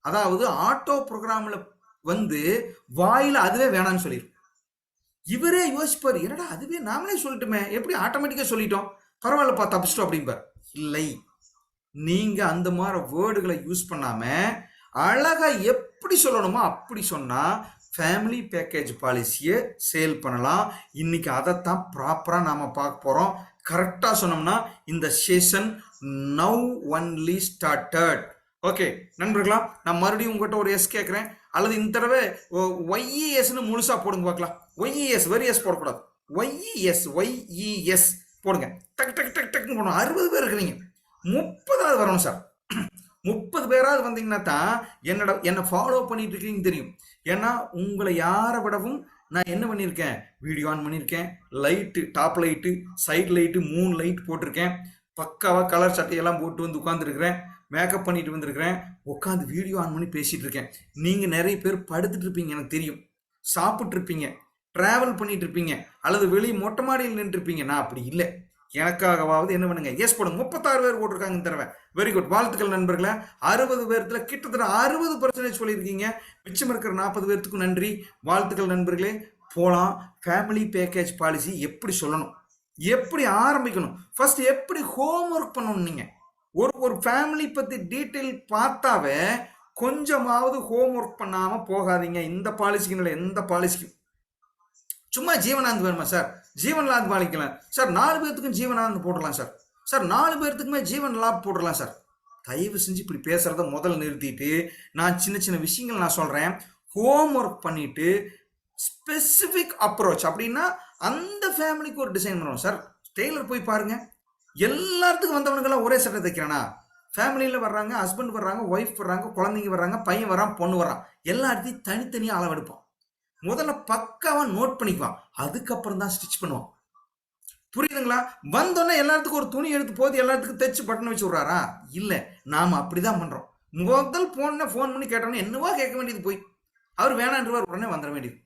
அதாவது ஆட்டோ ப்ரோக்ராம்ல வந்து வாயில அதுவே வேணான்னு சொல்லிடும். இவரே யோசிப்பார், என்னடா அதுவே நாமளே சொல்லிட்டுமே, எப்படி ஆட்டோமேட்டிக்கா சொல்லிட்டோம், பரவாயில்லப்பா தப்பிச்சிட்டோம் அப்படிம்பார். இல்லை, நீங்க அந்த மாதிரி வேர்டுகளை யூஸ் பண்ணாம அழகா எப்படி சொல்லணுமோ அப்படி சொன்னா ஃபேமிலி பேக்கேஜ் பாலிசியை சேல் பண்ணலாம். இன்னைக்கு அதைத்தான் ப்ராப்பரா நாம பார்க்க போறோம். கரெக்டா சொன்னோம்னா, இந்த session now only started. Okay நண்பர்களா, நான் மறுபடியும் உங்ககிட்ட ஒரு எஸ் கேட்குறேன். அல்லது இந்த தடவை ஒய்இஎஸ்ன்னு முழுசா போடுங்க பார்க்கலாம். ஒய்இஎஸ் வெரி எஸ் போடக்கூடாது. ஒய்இஎஸ் போடுங்க. டக்கு டக்கு டக்கு டக்குன்னு போடணும். 60 பேர் இருக்கிறீங்க, 30ஆவது வரணும் சார். 30 பேராவது வந்தீங்கன்னா தான் என்னை ஃபாலோ பண்ணிட்டு இருக்கீங்கன்னு தெரியும். ஏன்னா உங்களை யாரை விடவும் நான் என்ன பண்ணியிருக்கேன், வீடியோ ஆன் பண்ணியிருக்கேன், light, top light, side light, 3 light போட்டிருக்கேன், பக்காவாக கலர் சட்டையெல்லாம் போட்டு வந்து உட்காந்துருக்கிறேன், மேக்கப் பண்ணிட்டு வந்திருக்கிறேன், உட்காந்து வீடியோ ஆன் பண்ணி பேசிட்டு இருக்கேன். நீங்கள் நிறைய பேர் படுத்துட்டு இருப்பீங்க, எனக்கு தெரியும், சாப்பிட்டு இருப்பீங்க, டிராவல் பண்ணிட்டு இருப்பீங்க, அல்லது வெளியே மொட்டை மாடியில் நின்று இருப்பீங்க. நான் அப்படி இல்லை. எனக்காகவாவது என்ன பண்ணுங்க, எஸ் போடுங்க. 36 பேர் போட்டிருக்காங்க இந்த தடவை. வெரி குட், வாழ்த்துக்கள் நண்பர்களே. 60 பேர்த்துல கிட்டத்தட்ட 60% சொல்லியிருக்கீங்க. மிச்சம் இருக்கிற 40 பேர்த்துக்கும் நன்றி, வாழ்த்துக்கள் நண்பர்களே. போலாம். ஃபேமிலி பேக்கேஜ் பாலிசி எப்படி சொல்லணும், எப்படி ஆரம்பிக்கணும், ஃபர்ஸ்ட் எப்படி ஹோம் ஒர்க் பண்ணணும். நீங்க ஒரு ஃபேமிலி பத்தி டீட்டெயில் பார்த்தாவே கொஞ்சமாவது ஹோம் ஒர்க் பண்ணாம போகாதீங்க. இந்த பாலிசிக்கு எந்த பாலிசிக்கும் சும்மா ஜீவனாந்து வேணுமா சார், ஜீவன் லாப் பாலிக்கலாம் சார், 4 பேர்த்துக்கும் ஜீவனாந்து போடலாம் சார், சார் 4 பேர்த்துக்குமே ஜீவன் லாப் போடலாம் சார். தயவு செஞ்சு இப்படி பேசுறத முதல்ல நிறுத்திட்டு, நான் சின்ன சின்ன விஷயங்கள் நான் சொல்றேன். ஹோம் ஒர்க் பண்ணிட்டு ஸ்பெசிஃபிக் அப்ரோச் அப்படின்னா அந்த ஃபேமிலிக்கு ஒரு டிசைன் பண்ணுவோம் சார். டெய்லர் போய் பாருங்க, எல்லாத்துக்கும் வந்தவனுக்கெல்லாம் ஒரே சட்டை தைக்கிறானா? ஃபேமிலியில் வர்றாங்க, ஹஸ்பண்ட் வர்றாங்க, ஒய்ஃப் வர்றாங்க, குழந்தைங்க வர்றாங்க, பையன் வரான், பொண்ணு வரான், எல்லாத்தையும் தனித்தனியாக அளவெடுப்பான். முதல்ல பக்காவா நோட் பண்ணிக்குவான், அதுக்கப்புறம் தான் ஸ்டிச் பண்ணுவான். புரியுதுங்களா? வந்தோடனே எல்லாத்துக்கும் ஒரு துணி எடுத்து போது எல்லாத்துக்கும் தைச்சு பட்டன் வச்சு விட்றாரா? இல்லை, நாம் அப்படிதான் பண்றோம். முதல் ஃபோன் பண்ணி கேட்டோன்னே என்னவா கேட்க வேண்டியது, போய் அவர் வேணான்றவர் உடனே வந்துட வேண்டியது.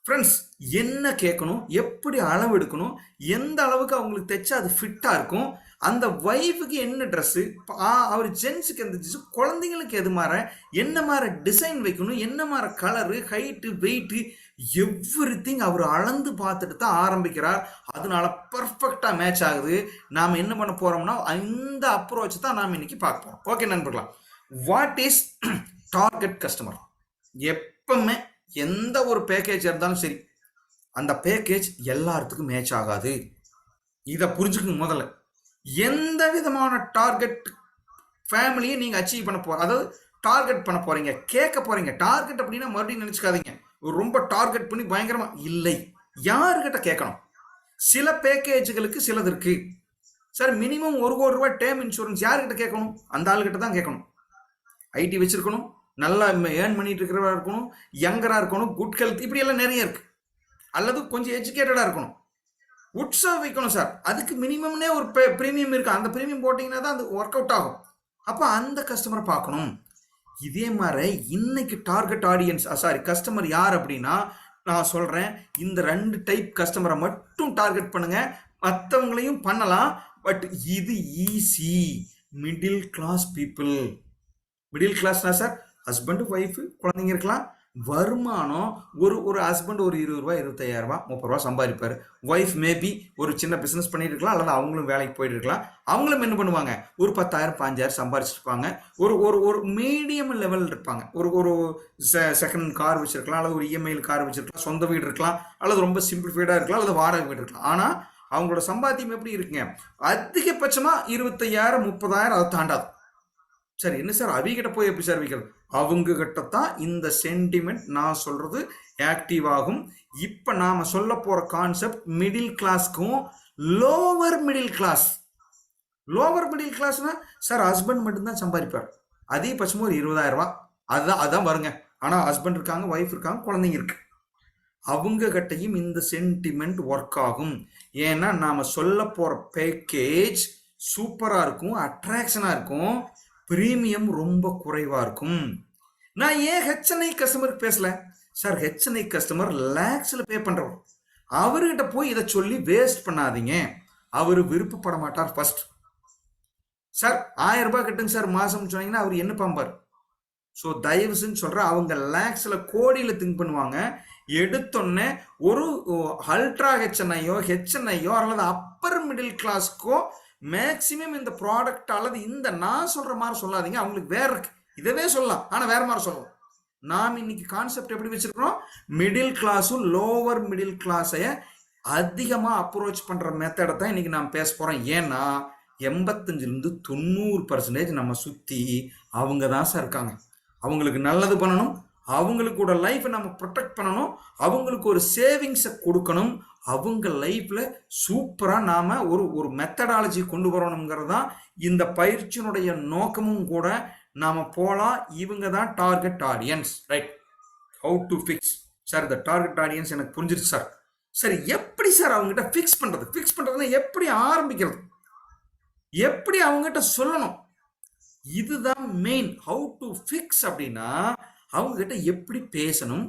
ஃப்ரெண்ட்ஸ், என்ன கேட்கணும், எப்படி அளவு எடுக்கணும், எந்த அளவுக்கு அவங்களுக்கு தைச்சா அது ஃபிட்டாக இருக்கும், அந்த ஒய்ஃபுக்கு என்ன ட்ரெஸ்ஸு, அவர் ஜென்ஸுக்கு எந்த ட்ரெஸ்ஸு, குழந்தைங்களுக்கு எது மாதிரி, என்ன மாதிரி டிசைன் வைக்கணும், என்ன மாதிரி கலரு, ஹைட்டு, வெயிட்டு, எவ்ரிதிங் அவர் அளந்து பார்த்துட்டு தான் ஆரம்பிக்கிறார். அதனால பர்ஃபெக்டாக மேட்ச் ஆகுது. நாம் என்ன பண்ண போகிறோம்னா இந்த அப்ரோச் தான் நாம் இன்னைக்கு பார்க்க போகிறோம். ஓகே நண்பர்களா, வாட் இஸ் டார்கெட் கஸ்டமர்? எப்பவுமே எந்த ஒரு பேக்கேஜ் இருந்தாலும் சரி, அந்த பேக்கேஜ் எல்லாத்துக்கும் மேட்ச் ஆகாது. இதை புரிஞ்சுக்கணும் முதல்ல. எந்த விதமான டார்கெட் ஃபேமிலியை நீங்க அச்சீவ் பண்ண அதாவது டார்கெட் பண்ண போறீங்க, கேட்க போறீங்க. டார்கெட் அப்படின்னா மறுபடியும் நினைச்சுக்காதீங்க ரொம்ப டார்கெட் பண்ணி பயங்கரமா இல்லை. யாருக்கிட்ட கேட்கணும்? சில பேக்கேஜுகளுக்கு சிலது இருக்கு சார். மினிமம் 1 கோடி ரூபாய் டேர்ம் இன்சூரன்ஸ் யாருக்கிட்ட கேட்கணும்? அந்த ஆளுகிட்ட தான் கேட்கணும். ஐடி வச்சிருக்கணும், நல்லா ஏர்ன் பண்ணிட்டு இருக்கிறவா இருக்கணும், யங்கரா இருக்கணும், குட் ஹெல்த், இப்படி எல்லாம் நிறைய இருக்கு. அல்லது கொஞ்சம் எஜுகேட்டடா இருக்கணும், உட்சர்வ் வைக்கணும் சார். அதுக்கு மினிமம்னே ஒரு பிரீமியம் இருக்கு. அந்த பிரீமியம் போட்டீங்கன்னா தான் அது ஒர்க் அவுட் ஆகும். அப்போ அந்த கஸ்டமரை பார்க்கணும். இதே மாதிரி இன்னைக்கு டார்கெட் ஆடியன்ஸ் கஸ்டமர் யார் அப்படின்னா, நான் சொல்றேன், இந்த 2 டைப் கஸ்டமரை மட்டும் டார்கெட் பண்ணுங்க. மற்றவங்களையும் பண்ணலாம், பட் இது easy. Middle class people. Middle கிளாஸ்னா சார், ஹஸ்பண்ட் ஒய்ஃபு, குழந்தைங்க இருக்கலாம். வருமானம் ஒரு ஹஸ்பண்ட் ஒரு 20 ரூபாய், 25,000 ரூபாய், 30 ரூபாய் சம்பாதிப்பாரு. ஒய்ஃப் மேபி ஒரு சின்ன பிசினஸ் பண்ணிட்டு இருக்கலாம், அல்லது அவங்களும் வேலைக்கு போயிட்டு இருக்கலாம். அவங்களும் என்ன பண்ணுவாங்க, ஒரு 10,000 5,000 சம்பாதிச்சிருப்பாங்க. ஒரு மீடியம் லெவல் இருப்பாங்க. ஒரு செகண்ட் கார் வச்சிருக்கலாம், அல்லது ஒரு இஎம்ஐ கார் வச்சிருக்கலாம், சொந்த வீடு இருக்கலாம், அல்லது ரொம்ப சிம்பிளிஃபைடா இருக்கலாம், அல்லது வாடகை வீடு இருக்கலாம். ஆனா அவங்களோட சம்பாத்தியம் எப்படி இருக்குங்க, அதிகபட்சமா 25,000 30,000 அதை தாண்டாது. சார் என்ன சார் அவிகிட்ட போய் எப்படி சார் வைக்கிறது? அவங்க கிட்ட தான் இந்த சென்டிமெண்ட் நான் சொல்றது ஆக்டிவ் ஆகும். இப்ப நாம சொல்ல போற கான்செப்ட் மிடில் கிளாஸ்க்கும் lower middle class. Lower middle கிளாஸ்னா சார் ஹஸ்பண்ட் மட்டும்தான் சம்பாதிப்பார், அதிகபட்சமா ஒரு 20,000 ரூபாய், அதான் வருங்க. ஆனா ஹஸ்பண்ட் இருக்காங்க, ஒய்ஃப் இருக்காங்க, குழந்தைங்க இருக்கு. அவங்க கிட்டையும் இந்த சென்டிமெண்ட் ஒர்க் ஆகும். ஏன்னா நாம சொல்ல போற பேக்கேஜ் சூப்பரா இருக்கும், அட்ராக்ஷனா இருக்கும், பிரீமியம் ரொம்ப குறைவா இருக்கும். நான் ஏன் ஹெச்என்ஐ கஸ்டமருக்கு பேசல சார்? ஹெச்என்ஐ கஸ்டமர் லேக்ஸ்ல பே பண்றவர், அவர்கிட்ட போய் இதை சொல்லி வேஸ்ட் பண்ணாதீங்க. அவரு விருப்பப்பட மாட்டார். ஃபர்ஸ்ட் சார் 1000 ரூபாய் கட்டுங்க சார் மாசம் சொன்னீங்கன்னா அவர் என்ன பாம்பார்? ஸோ தயவு செஞ்சு சொல்றேன், அவங்க லேக்ஸ்ல கோடியில திங்க் பண்ணுவாங்க. எடுத்தோன்னே ஒரு அல்ட்ரா ஹெச்என்ஐயோ அல்லது அப்பர் மிடில் கிளாஸ்க்கோ மேக்சிமம் இந்த ப்ராடக்ட் அல்லது இந்த நான் சொல்ற மாதிரி சொல்லாதீங்க. அவங்களுக்கு வேற இருக்கு, இதவே சொல்லலாம், ஆனா வேற மாதிரி சொல்லலாம். நாம் இன்னைக்கு கான்செப்ட் எப்படி வச்சிருக்கிறோம், மிடில் கிளாஸும் லோவர் மிடில் கிளாஸைய அதிகமா அப்ரோச் பண்ற மெத்தடை தான் இன்னைக்கு நாம் பேச போறோம். ஏன்னா 85-90% நம்ம சுற்றி அவங்க தான் சார் இருக்காங்க. அவங்களுக்கு நல்லது பண்ணணும், அவங்களுக்கோட லைஃப்பை நம்ம ப்ரொடெக்ட் பண்ணணும், அவங்களுக்கு ஒரு சேவிங்ஸை கொடுக்கணும், அவங்க லைஃப்பில் சூப்பராக நாம் ஒரு ஒரு மெத்தடாலஜி கொண்டு வரணுங்கிறது தான் இந்த பயிற்சியினுடைய நோக்கமும் கூட. நாம் போகலாம், இவங்க தான் target audience, right? How to fix sir இந்த டார்கெட் ஆடியன்ஸ் எனக்கு புரிஞ்சிருச்சு சார். சரி, எப்படி சார் அவங்ககிட்ட ஃபிக்ஸ் பண்ணுறதுன்னா எப்படி ஆரம்பிக்கிறது, எப்படி அவங்ககிட்ட சொல்லணும், இதுதான் மெயின். ஹவு டு ஃபிக்ஸ் அப்படின்னா அவங்ககிட்ட எப்படி பேசணும்,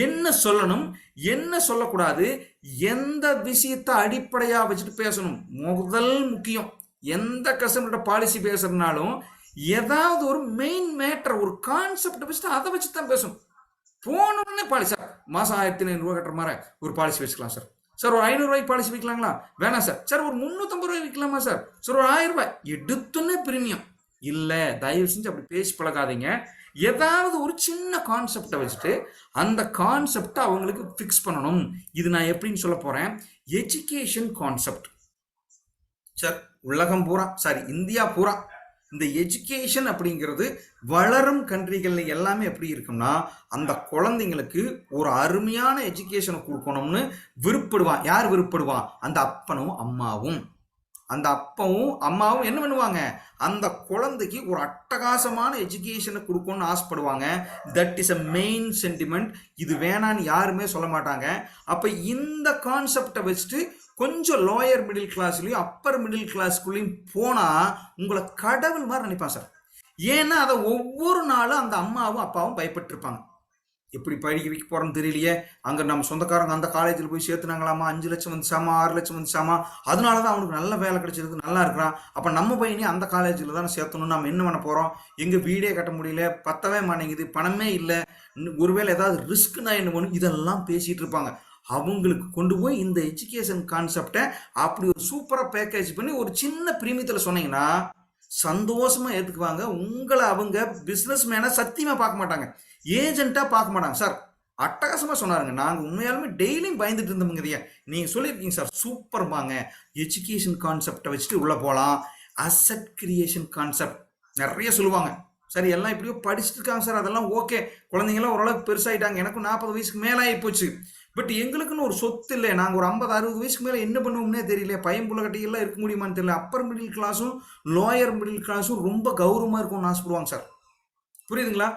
என்ன சொல்லணும், என்ன சொல்லக்கூடாது, எந்த விஷயத்தை அடிப்படையாக வச்சுட்டு பேசணும். முதல் முக்கியம், எந்த கஸ்டமர்கிட்ட பாலிசி பேசுறதுனாலும் ஏதாவது ஒரு மெயின் மேட்டர், ஒரு கான்செப்டை வச்சுட்டு அதை வச்சு தான் பேசணும். போனோடனே பாலிசி சார், மாதம் 1500 கட்டுற மாதிரி ஒரு பாலிசி வச்சுக்கலாம் சார். சார் ஒரு 500 ரூபாய்க்கு பாலிசி வைக்கலாங்களா? வேணாம் சார். சார் ஒரு 350 ரூபாய் விற்கலாமா சார்? சார் ஒரு 1000 ரூபாய் எடுத்துன்னே பிரீமியம் இல்லை. தயவு செஞ்சு அப்படி பேசி பழகாதீங்க. ஏதாவது ஒரு சின்ன கான்செப்டை வச்சுட்டு அந்த கான்செப்டை அவங்களுக்கு ஃபிக்ஸ் பண்ணணும். இது நான் எப்படின்னு சொல்ல போகிறேன், எஜுகேஷன் கான்செப்ட் சார். உலகம் பூரா, சாரி இந்தியா பூரா இந்த எஜுகேஷன் அப்படிங்கிறது வளரும் கண்ட்ரிகளில் எல்லாமே எப்படி இருக்கும்னா, அந்த குழந்தைங்களுக்கு ஒரு அருமையான எஜுகேஷனை கொடுக்கணும்னு விருப்படுவான். யார் விருப்படுவான்? அந்த அப்பனும் அம்மாவும். அந்த அப்பாவும் அம்மாவும் என்ன பண்ணுவாங்க, அந்த குழந்தைக்கு ஒரு அட்டகாசமான எஜுகேஷனை கொடுக்கணும்னு ஆசைப்படுவாங்க. That is a main sentiment. இது வேணான்னு யாருமே சொல்ல மாட்டாங்க. அப்போ இந்த கான்செப்டை வச்சுட்டு கொஞ்சம் லோயர் மிடில் கிளாஸ்லையும் அப்பர் மிடில் கிளாஸ்க்குள்ளேயும் போனால் உங்களை கடவுள் மாதிரி நினைப்பான் சார். ஏன்னா அதை ஒவ்வொரு நாளும் அந்த அம்மாவும் அப்பாவும் பயப்பட்டுருப்பாங்க. எப்படி படிக்க வைக்க போகிறோன்னு தெரியலையே, அங்கே நம்ம சொந்தக்காரங்க அந்த காலேஜில் போய் சேர்த்துனாங்களாமா, 5 லட்சம் வந்துச்சாமா, 6 லட்சம் வந்துச்சாமா, அதனால தான் அவனுக்கு நல்ல வேலை கிடைச்சிருக்கு, நல்லா இருக்கிறான். அப்போ நம்ம பையனே அந்த காலேஜில் தானே சேர்த்தணும், நம்ம என்ன பண்ண போகிறோம், எங்கள் வீடே கட்ட முடியல, பத்தவே மாட்டேங்குது, பணமே இல்லை, ஒருவேளை ஏதாவது ரிஸ்க்குனா என்ன பண்ணும், இதெல்லாம் பேசிகிட்டு இருப்பாங்க. அவங்களுக்கு கொண்டு போய் இந்த எஜுகேஷன் கான்செப்டை அப்படி ஒரு சூப்பராக பேக்கேஜ் பண்ணி ஒரு சின்ன பிரீமியத்தில் சொன்னீங்கன்னா சந்தோஷமாக ஏற்றுக்குவாங்க. உங்களை அவங்க பிஸ்னஸ் மேனை சத்தியமாக பார்க்க மாட்டாங்க, ஏஜென்ட்டாக பார்க்க மாட்டாங்க. சார் அட்டகாசமாக சொன்னாருங்க, நாங்கள் உண்மையாலுமே டெய்லியும் பயந்துட்டு இருந்தோம்ங்கதையா, நீங்கள் சொல்லியிருக்கீங்க சார், சூப்பர்பாங்க. எஜுகேஷன் கான்செப்டை வச்சுட்டு உள்ளே போகலாம். அசட் கிரியேஷன் கான்செப்ட் நிறைய சொல்லுவாங்க. சரி, எல்லாம் இப்படியோ படிச்சுட்டு இருக்காங்க சார், அதெல்லாம் ஓகே, குழந்தைங்களாம் ஓரளவுக்கு பெருசாகிட்டாங்க, எனக்கும் 40 வயசுக்கு மேலே ஆகி போச்சு, பட் எங்களுக்குன்னு ஒரு சொத்து இல்லை, நாங்கள் ஒரு 50-60 வயசுக்கு மேலே என்ன பண்ணுவோம்னே தெரியல, பையன் கட்டியெல்லாம் இருக்க முடியுமான்னு தெரியல. அப்பர் மிடில் கிளாஸும் லோயர் மிடில் கிளாஸும் ரொம்ப கௌரவமாக இருக்கும்னு ஆசைப்படுவாங்க சார். புரியுதுங்களா?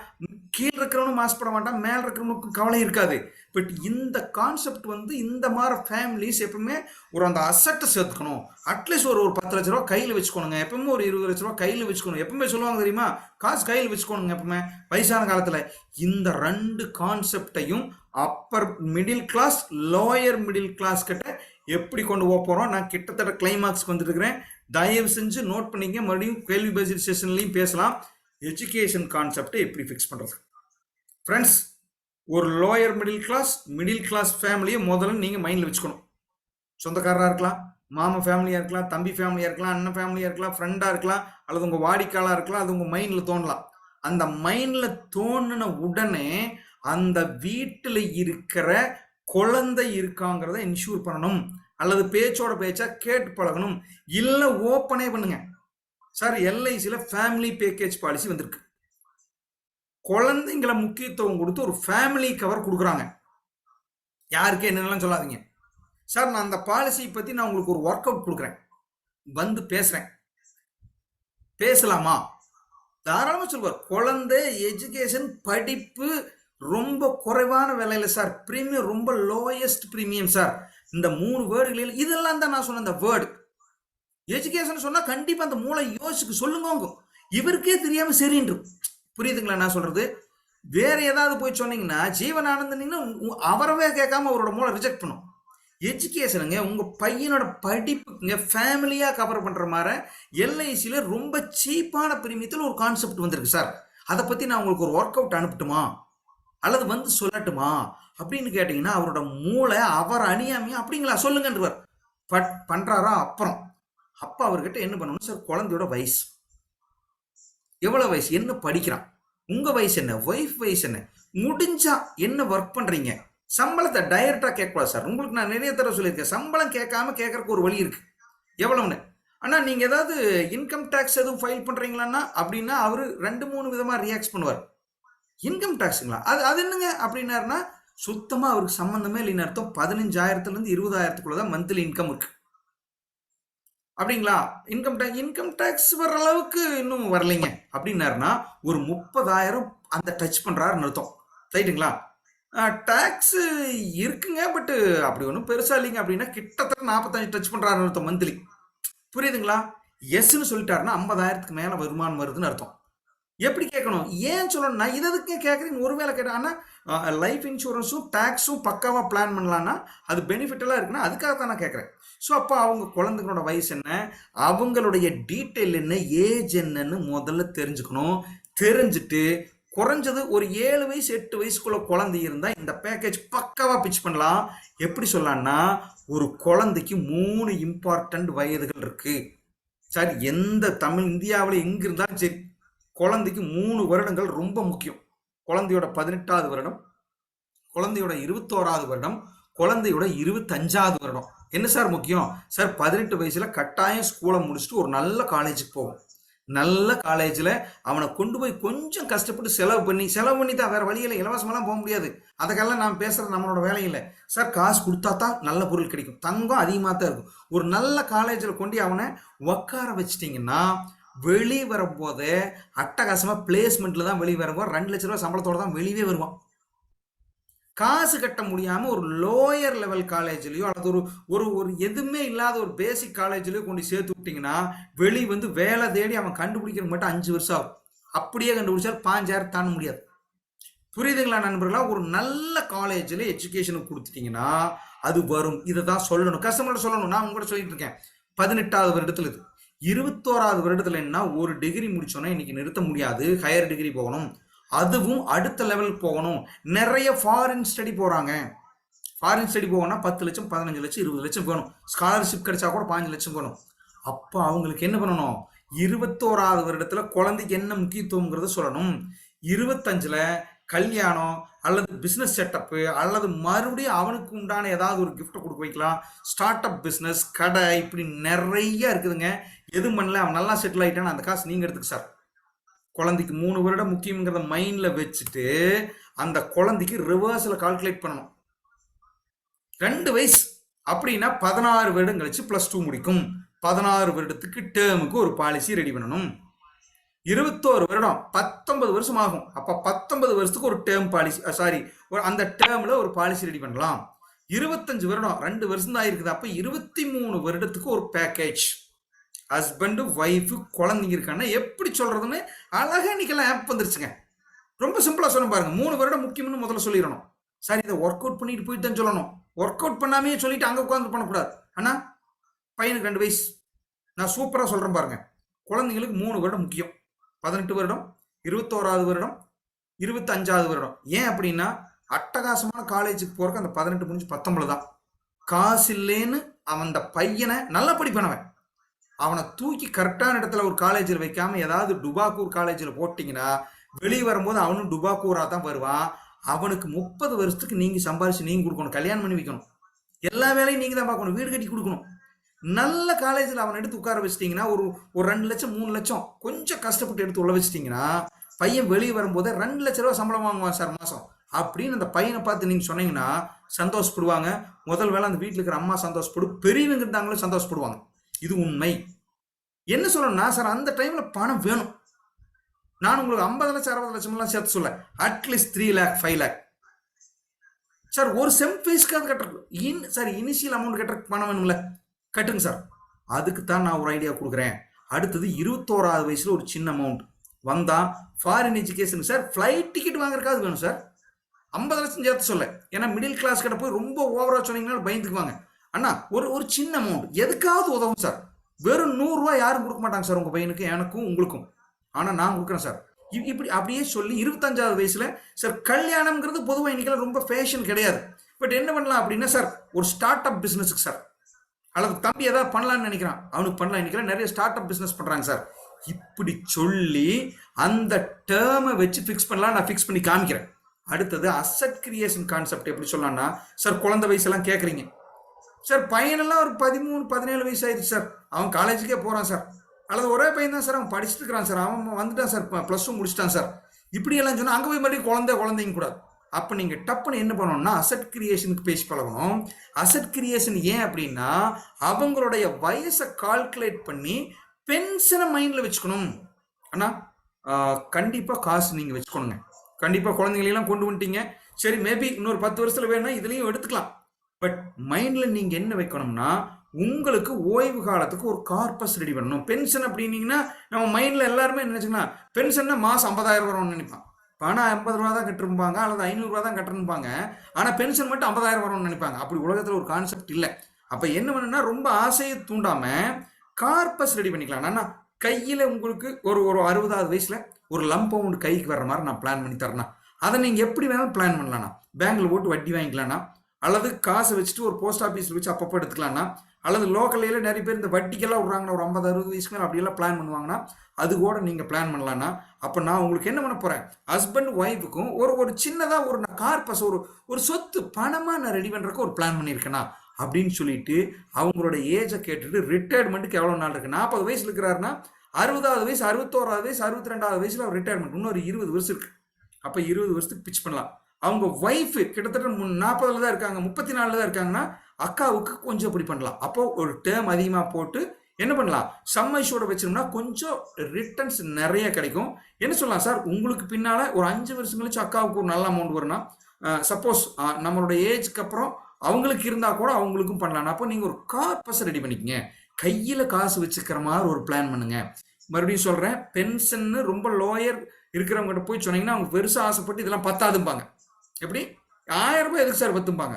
கீழே இருக்கிறவனும் ஆசைப்பட மாட்டான், மேலே இருக்கிறவனுக்கும் கவலை இருக்காது. பட் இந்த கான்செப்ட் வந்து இந்த மாதிரி ஃபேமிலிஸ் எப்பவுமே ஒரு அந்த அசட்டை சேர்த்துக்கணும். அட்லீஸ்ட் ஒரு 10 லட்ச ரூபா கையில் வச்சுக்கணுங்க, எப்பவுமே ஒரு 20 லட்ச ரூபா கையில் வச்சுக்கணும். எப்பவுமே சொல்லுவாங்க தெரியுமா, காசு கையில் வச்சுக்கணுங்க எப்பவுமே வயசான காலத்தில். இந்த 2 கான்செப்டையும் upper middle class lower middle class கிட்ட எப்படி கொண்டு போக போகிறோம், நான் கிட்டத்தட்ட கிளைமாக்ஸ்க்கு வந்துட்டு இருக்கிறேன். தயவு செஞ்சு நோட் பண்ணிங்க, மறுபடியும் கேள்வி பதில் செஷன்லையும் பேசலாம். எஜுகேஷன் கான்செப்டை எப்படி ஃபிக்ஸ் பண்ணுறது ஃப்ரெண்ட்ஸ்? ஒரு லோயர் மிடில் கிளாஸ் ஃபேமிலியை முதல்ல நீங்கள் மைண்டில் வச்சுக்கணும். சொந்தக்காரராக இருக்கலாம், மாமா ஃபேமிலியாக இருக்கலாம், தம்பி ஃபேமிலியாக இருக்கலாம், அண்ணன் ஃபேமிலியாக இருக்கலாம், ஃப்ரெண்டாக இருக்கலாம், அல்லது உங்கள் வாடிக்கையாளராக இருக்கலாம். அது உங்கள் மைண்டில் தோணலாம். அந்த மைண்டில் தோணின உடனே அந்த வீட்டில் இருக்கிற குழந்தை இருக்காங்கிறத இன்ஷூர் பண்ணணும், அல்லது பேச்சோட பேச்சா கேட்டு பழகணும், இல்லை ஓப்பனே பண்ணுங்க. சார் எல்ஐசியில் ஃபேமிலி பேக்கேஜ் பாலிசி வந்திருக்கு. குழந்தைங்களை முக்கியத்துவம் கொடுத்து ஒரு ஃபேமிலி கவர் கொடுக்குறாங்க. யாருக்கு என்னென்னலாம் சொல்லாதீங்க சார், நான் அந்த பாலிசியை பற்றி நான் உங்களுக்கு ஒரு ஒர்க் அவுட் கொடுக்குறேன், வந்து பேசுகிறேன், பேசலாமா? தாராளமாக சொல்வார். குழந்தை எஜுகேஷன் படிப்பு ரொம்ப குறைவான விலையில் சார், ப்ரீமியம் ரொம்ப லோயஸ்ட் ப்ரீமியம் சார். இந்த 3 வேர்டுகளில் இதெல்லாம் தான் நான் சொன்ன இந்த வேர்டு. எஜுகேஷன் சொன்னால் கண்டிப்பாக அந்த மூளை யோசிச்சுக்கு சொல்லுங்க, இவருக்கே தெரியாமல் சரின்று. புரியுதுங்களா நான் சொல்கிறது? வேறு ஏதாவது போய் சொன்னீங்கன்னா ஜீவனானந்தனீங்கன்னா அவரவே கேட்காம அவரோட மூளை ரிஜெக்ட் பண்ணும். எஜுகேஷனுங்க உங்கள் பையனோட படிப்புங்க ஃபேமிலியாக கவர் பண்ணுற மாதிரி எல்ஐசியில் ரொம்ப சீப்பான பிரீமியத்தில் ஒரு கான்செப்ட் வந்திருக்கு சார். அதை பற்றி நான் உங்களுக்கு ஒரு ஒர்க் அவுட் அனுப்பட்டுமா அல்லது வந்து சொல்லட்டுமா அப்படின்னு கேட்டிங்கன்னா அவரோட மூளை அவர் அணியாமையா அப்படிங்களா சொல்லுங்கன்றவர் பண்ணுறாரா. அப்புறம் அப்பா அவர்கிட்ட என்ன பண்ணணும் சார், குழந்தையோட வயசு எவ்வளோ, வயசு என்ன, படிக்கிறான், உங்கள் வயசு என்ன, ஒய்ஃப் வயசு என்ன, முடிஞ்சா என்ன ஒர்க் பண்ணுறீங்க, சம்பளத்தை டைரெக்டாக கேட்கக்கூடாது சார். உங்களுக்கு நான் நிறைய தடவை சொல்லியிருக்கேன், சம்பளம் கேட்காம கேட்கறக்கு ஒரு வழி இருக்குது. எவ்வளோன்னு அண்ணா நீங்க ஏதாவது இன்கம் டேக்ஸ் எதுவும் ஃபைல் பண்றீங்களான்னா அப்படின்னா அவரு 2-3 விதமா ரியாக்ட் பண்ணுவார். இன்கம் டேக்ஸுங்களா? அது என்னங்க அப்படின்னாருன்னா, சுத்தமா அவருக்கு சம்மந்தமே இல்லைன்னு அர்த்தம். 15,000 20,000 தான் மந்த்லி இன்கம் இருக்கு. அப்படிங்களா? இன்கம் டேக்ஸ் வர்ற அளவுக்கு இன்னும் வரலைங்க அப்படின்னாருன்னா, ஒரு 30,000 அந்த டச் பண்றாருன்னு அர்த்தம். ரைட்டுங்களா? டேக்ஸ் இருக்குங்க. பட் அப்படி ஒன்றும் பெருசா இல்லைங்க அப்படின்னா கிட்டத்தட்ட 45 டச் பண்றாருன்னு அர்த்தம் மந்த்லி. புரியுதுங்களா? எஸ்ன்னு சொல்லிட்டாருன்னா 50,000க்கு மேல வருமானம் வருதுன்னு அர்த்தம். எப்படி கேட்கணும்? ஏன் சொல்லணும்னா இது எதுக்கு கேட்குறீங்க? ஒருவேளை கேட்டாங்கன்னா லைஃப் இன்சூரன்ஸும் டேக்ஸும் பக்காவா பிளான் பண்ணலான்னா அது பெனிஃபிட்டெல்லாம் இருக்குன்னா அதுக்காக தான் நான் கேட்குறேன். ஸோ அப்போ அவங்க குழந்தைங்களோட வயசு என்ன, அவங்களுடைய டீட்டெயில் என்ன, ஏஜ் என்னன்னு முதல்ல தெரிஞ்சுக்கணும். தெரிஞ்சுட்டு குறைஞ்சது ஒரு 7 வயசு 8 வயசுக்குள்ள குழந்தை இருந்தால் இந்த பேக்கேஜ் பக்காவாக பிச் பண்ணலாம். எப்படி சொல்லலாம்னா ஒரு குழந்தைக்கு 3 இம்பார்ட்டன்ட் வயதுகள் இருக்கு. சார் எந்த தமிழ் இந்தியாவில் எங்க இருந்தாலும் சரி குழந்தைக்கு 3 வருடங்கள் ரொம்ப முக்கியம். குழந்தையோட 18வது வருடம், குழந்தையோட 21வது வருடம், குழந்தையோட 25வது வருடம். என்ன சார் முக்கியம்? சார் 18 வயசுல கட்டாயம் ஸ்கூலை முடிச்சுட்டு ஒரு நல்ல காலேஜுக்கு போகும். நல்ல காலேஜில் அவனை கொண்டு போய் கொஞ்சம் கஷ்டப்பட்டு செலவு பண்ணி தான் வேற வழியில் இலவசமெல்லாம் போக முடியாது. அதுக்கெல்லாம் நான் பேசுறது நம்மளோட வேலை இல்லை சார். காசு கொடுத்தா தான் நல்ல பொருள் கிடைக்கும். தங்கம் அதிகமாக தான் இருக்கும். ஒரு நல்ல காலேஜில் கொண்டு அவனை உட்கார வச்சிட்டிங்கன்னா வெளியே வரும்போது அட்டகாசமாக பிளேஸ்மெண்ட்டில் தான் வெளியே வருவான். 2 லட்ச ரூபா சம்பளத்தோடு தான் வெளியே வருவான். காசு கட்ட முடியாமல் ஒரு லோயர் லெவல் காலேஜ்லையோ அல்லது ஒரு எதுவுமே இல்லாத ஒரு பேசிக் காலேஜ்லையோ கொண்டு சேர்த்து விட்டிங்கன்னா வெளியே வந்து வேலை தேடி அவன் கண்டுபிடிக்கிற மட்டும் 5 வருஷம் ஆகும். அப்படியே கண்டுபிடிச்சால் 5,000 தாண்ட முடியாது. புரியுதுங்களா நண்பர்களா? ஒரு நல்ல காலேஜில் எஜுகேஷனுக்கு கொடுத்துட்டீங்கன்னா அது வரும். இதை தான் சொல்லணும், கஸ்டமர்கிட்ட சொல்லணும். நான் உங்கள்கிட்ட சொல்லிட்டு இருக்கேன். 18வது வருடத்தில் இது 21வது வருடத்தில் என்ன, ஒரு டிகிரி முடிச்சோன்னா இன்னைக்கு நிறுத்த முடியாது. ஹையர் டிகிரி போகணும், அதுவும் அடுத்த லெவலுக்கு போகணும். நிறைய ஃபாரின் ஸ்டடி போகிறாங்க. ஃபாரின் ஸ்டடி போகணும்னா 10 லட்சம் 15 லட்சம் 20 லட்சம் வேணும். ஸ்காலர்ஷிப் கிடைச்சா கூட 5 லட்சம் வேணும். அப்போ அவங்களுக்கு என்ன பண்ணணும்? 21வது வருடத்தில் குழந்தைக்கு என்ன முக்கியத்துவங்கிறத சொல்லணும். 25ல் கல்யாணம் அல்லது பிஸ்னஸ் செட்டப்பு அல்லது மறுபடியும் அவனுக்கு உண்டான ஏதாவது ஒரு கிஃப்ட் கொடுக்க வைக்கலாம். ஸ்டார்ட் அப் பிஸ்னஸ், கடை, இப்படி நிறைய இருக்குதுங்க. எதுவும் பண்ணல, அவன் நல்லா செட்டில் ஆகிட்டான்னு அந்த காசு நீங்கள் எடுத்துக்க சார். குழந்தைக்கு 3 வருடம் முக்கியங்கிறத மைண்டில் வச்சுட்டு அந்த குழந்தைக்கு ரிவர்ஸில் கால்குலேட் பண்ணணும். 2 வயசு அப்படின்னா 16 வருடம் கழிச்சு +2 முடிக்கும். 16 வருடத்துக்கு டேர்முக்கு ஒரு பாலிசி ரெடி பண்ணணும். 21 வருடம் 19 வருஷம் ஆகும். அப்போ 19 வருஷத்துக்கு ஒரு டேர்ம் பாலிசி, அந்த டேர்மில் ஒரு பாலிசி ரெடி பண்ணலாம். 25 வருடம் 2 வருஷம் தான் இருக்குது. அப்போ 23 வருடத்துக்கு ஒரு பேக்கேஜ். ஹஸ்பண்டு ஒய்ஃபு குழந்தைங்க இருக்கான்னா எப்படி சொல்றதுன்னு அழகா இன்னைக்கெல்லாம் ஆப் வந்துருச்சுங்க. ரொம்ப சிம்பிளா சொல்ல பாருங்க. 3 வருடம் முக்கியம்னு முதல்ல சொல்லிடணும். சார் இதை ஒர்க் அவுட் பண்ணிட்டு போயிட்டு தான் சொல்லணும். ஒர்க் அவுட் பண்ணாமே சொல்லிட்டு அங்கே உட்காந்து பண்ணக்கூடாது. அண்ணா பையனுக்கு 2 வயசு, நான் சூப்பராக சொல்றேன் பாருங்க. குழந்தைங்களுக்கு 3 வருடம் முக்கியம். 18 வருடம், 21வது வருடம், 25வது வருடம். ஏன் அப்படின்னா அட்டகாசமான காலேஜுக்கு போறக்கு அந்த 18 முடிஞ்சு 19 தான். காசு இல்லைன்னு அவன் அந்த பையனை நல்லா படிப்பானவன் அவனை தூக்கி கரெக்டான இடத்துல ஒரு காலேஜில் வைக்காம ஏதாவது டுபாக்கூர் காலேஜில் போட்டிங்கன்னா வெளியே வரும்போது அவனும் டுபாக்கூராக தான் வருவான். அவனுக்கு 30 வருஷத்துக்கு நீங்கள் சம்பாரிச்சு நீங்கள் கொடுக்கணும், கல்யாணம் பண்ணி வைக்கணும், எல்லா வேலையும் நீங்கள் தான் பார்க்கணும், வீடு கட்டி கொடுக்கணும். நல்ல காலேஜில் அவனை எடுத்து உட்கார வச்சிட்டிங்கன்னா ஒரு 2 லட்சம் 3 லட்சம் கொஞ்சம் கஷ்டப்பட்டு எடுத்து உள்ள வச்சிட்டிங்கன்னா பையன் வெளியே வரும்போது 2 லட்ச ரூபா சம்பளம் வாங்குவான் சார் மாதம் அப்படின்னு அந்த பையனை பார்த்து நீங்கள் சொன்னீங்கன்னா சந்தோஷப்படுவாங்க. முதல் வேலை அந்த வீட்டில் இருக்கிற அம்மா சந்தோஷப்படும், பெரியவங்க இருந்தாங்களும் சந்தோஷப்படுவாங்க. இது உண்மை. என்ன சொல்லணும்னா சார் அந்த டைம்ல பணம் வேணும். நான் உங்களுக்கு 50 லட்சம் 60 லட்சம் எல்லாம் சேர்த்து சொல்ல, அட்லீஸ்ட் 3 lakh 5 lakh சார் ஒரு செம் ஃபீஸ்க்காக கட்டுறேன் சார். இனிஷியல் அமௌண்ட் கட்டுறதுக்கு பணம் வேணும்ல, கட்டுங்க சார். அதுக்கு தான் நான் ஒரு ஐடியா கொடுக்குறேன். அடுத்தது 21வது வயசுல ஒரு சின்ன அமௌண்ட் வந்தா foreign education sir, flight ticket வாங்குறதுக்காக வேணும் சார். 50 லட்சம் சேர்த்து சொல்ல, ஏன்னா மிடில் கிளாஸ் கிட்ட போய் ரொம்ப ஓவரா சொன்னீங்கன்னா பயந்துக்குவாங்க. அண்ணா ஒரு சின்ன அமௌண்ட் எதுக்காவது உதவும் சார். வெறும் 100 ரூபாய் யாரும் கொடுக்க மாட்டாங்க சார் உங்க பையனுக்கு, எனக்கும் உங்களுக்கும். ஆனா நான் கொடுக்குறேன் சார். இப்படி அப்படியே சொல்லி 25வது வயசுல சார் கல்யாணம்ங்கிறது பொதுவாக இன்னைக்கெல்லாம் ரொம்ப ஃபேஷன் கிடையாது. பட் என்ன பண்ணலாம் அப்படின்னா சார் ஒரு ஸ்டார்ட் அப் பிசினஸுக்கு சார், அல்லது தம்பி ஏதாவது பண்ணலான்னு நினைக்கிறான் அவனுக்கு பண்ணலாம் நினைக்கிறேன், நிறைய ஸ்டார்ட் அப் பிசினஸ் பண்றாங்க சார். இப்படி சொல்லி அந்த டேர்மை வச்சு ஃபிக்ஸ் பண்ணலாம். நான் ஃபிக்ஸ் பண்ணி காமிக்கிறேன். அடுத்தது அசட் கிரியேஷன் கான்செப்ட் எப்படி சொல்லலாம்னா சார் குழந்தை வயசெல்லாம் கேட்குறீங்க. சார் பையனெல்லாம் ஒரு 13 17 வயசு ஆயிடுச்சு சார், அவன் காலேஜுக்கே போகிறான் சார், அல்லது ஒரே பையன் தான் சார், அவன் படிச்சுட்டு இருக்கிறான் சார், அவன் வந்துட்டான் சார், +2 முடிச்சிட்டான் சார், இப்படியெல்லாம் சொன்னால் அங்கே போய் மறுபடியும் குழந்தைங்க கூடாது. அப்போ நீங்கள் டப்புன்னு என்ன பண்ணணும்னா அசட் கிரியேஷனுக்கு பேசி பழகணும். அசட் கிரியேஷன் ஏன் அப்படின்னா அவங்களுடைய வயசை கால்குலேட் பண்ணி பென்ஷனை மைண்டில் வச்சுக்கணும். அண்ணா கண்டிப்பாக காசு நீங்கள் வச்சுக்கணுங்க. கண்டிப்பாக குழந்தைங்களெல்லாம் கொண்டு வந்துட்டீங்க, சரி மேபி இன்னொரு 10 வருஷத்தில் வேணும்னா இதுலேயும் எடுத்துக்கலாம். பட் மைண்டில் நீங்கள் என்ன வைக்கணும்னா உங்களுக்கு ஓய்வு காலத்துக்கு ஒரு கார்பஸ் ரெடி பண்ணணும். பென்ஷன் அப்படின்னீங்கன்னா நம்ம மைண்டில் எல்லாருமே நினைச்சுங்கன்னா பென்ஷன்னா மாதம் 50,000 வரும்னு நினைப்பான். பணம் 50 ரூபா தான் கட்டிருப்பாங்க அல்லது 500 ரூபா தான் கட்டணும்பாங்க, ஆனால் பென்ஷன் மட்டும் 50,000 வரும்னு நினைப்பாங்க. அப்படி உலகத்தில் ஒரு கான்செப்ட் இல்லை. அப்போ என்ன பண்ணுன்னா ரொம்ப ஆசையை தூண்டாமல் கார்பஸ் ரெடி பண்ணிக்கலாம். நான் கையில் உங்களுக்கு ஒரு 60வது வயசில் ஒரு லம்ப் அமௌண்ட் கைக்கு வர்ற மாதிரி நான் பிளான் பண்ணி தரேன்னா அதை நீங்கள் எப்படி வேணாலும் பிளான் பண்ணலாம்ண்ணா. பேங்க்கில் போட்டு வட்டி வாங்கிக்கலாம்ண்ணா, அல்லது காசை வச்சுட்டு ஒரு போஸ்ட் ஆஃபீஸில் வச்சு அப்பப்போ எடுத்துக்கலாம்னா, அல்லது லோக்கல்லையில் நிறைய பேர் இந்த வட்டிக்கெல்லாம் விட்றாங்கன்னா ஒரு 50-60 வயசுக்கு மேலே அப்படியெல்லாம் பிளான் பண்ணுவாங்கன்னா அது கூட நீங்கள் பிளான் பண்ணலான்னா, அப்போ நான் உங்களுக்கு என்ன பண்ண போகிறேன், ஹஸ்பண்ட் ஒய்ஃபுக்கும் ஒரு சின்னதாக ஒரு கார்பஸ் ஒரு சொத்து பணமாக நான் ரெடி பண்ணுறக்கு ஒரு பிளான் பண்ணியிருக்கேனா அப்படின்னு சொல்லிட்டு அவங்களோட ஏஜை கேட்டுட்டு ரிட்டையர்மெண்ட்டுக்கு எவ்வளோ நாள் இருக்குது. 40 வயசில் இருக்கிறாருன்னா 60வது வயசு 61வது வயசு 62வது வயசில் அவர் ரிட்டையர்மெண்ட் இன்னொரு 20 வருஷம் இருக்குது. அப்போ 20 வருஷத்துக்கு பிச் பண்ணலாம். அவங்க ஒய்ஃபு கிட்டத்தட்ட 40ல் தான் இருக்காங்க, 34ல் தான் இருக்காங்கன்னா அக்காவுக்கு கொஞ்சம் இப்படி பண்ணலாம். அப்போ ஒரு டேர்ம் அதிகமாக போட்டு என்ன பண்ணலாம், சம்மைஷோட வச்சிருந்தோம்னா கொஞ்சம் ரிட்டர்ன்ஸ் நிறைய கிடைக்கும். என்ன சொல்லலாம் சார், உங்களுக்கு பின்னால் ஒரு 5 வருஷம் கழிச்சு அக்காவுக்கு ஒரு நல்ல அமௌண்ட் வரும்னா சப்போஸ் நம்மளோட ஏஜ்க்கு அப்புறம் அவங்களுக்கு இருந்தால் கூட அவங்களுக்கும் பண்ணலாம். அப்போ நீங்கள் ஒரு கார்பஸ் ரெடி பண்ணிக்கங்க, கையில் காசு வச்சுக்கிற மாதிரி ஒரு பிளான் பண்ணுங்க. மறுபடியும் சொல்கிறேன், பென்ஷன்னு ரொம்ப லோயர் இருக்கிறவங்ககிட்ட போய் சொன்னீங்கன்னா அவங்க பெருசாக ஆசைப்பட்டு இதெல்லாம் பத்தாதும்பாங்க. எப்படி 1000 ரூபாய் எதுக்கு சார் பத்தும்பாங்க,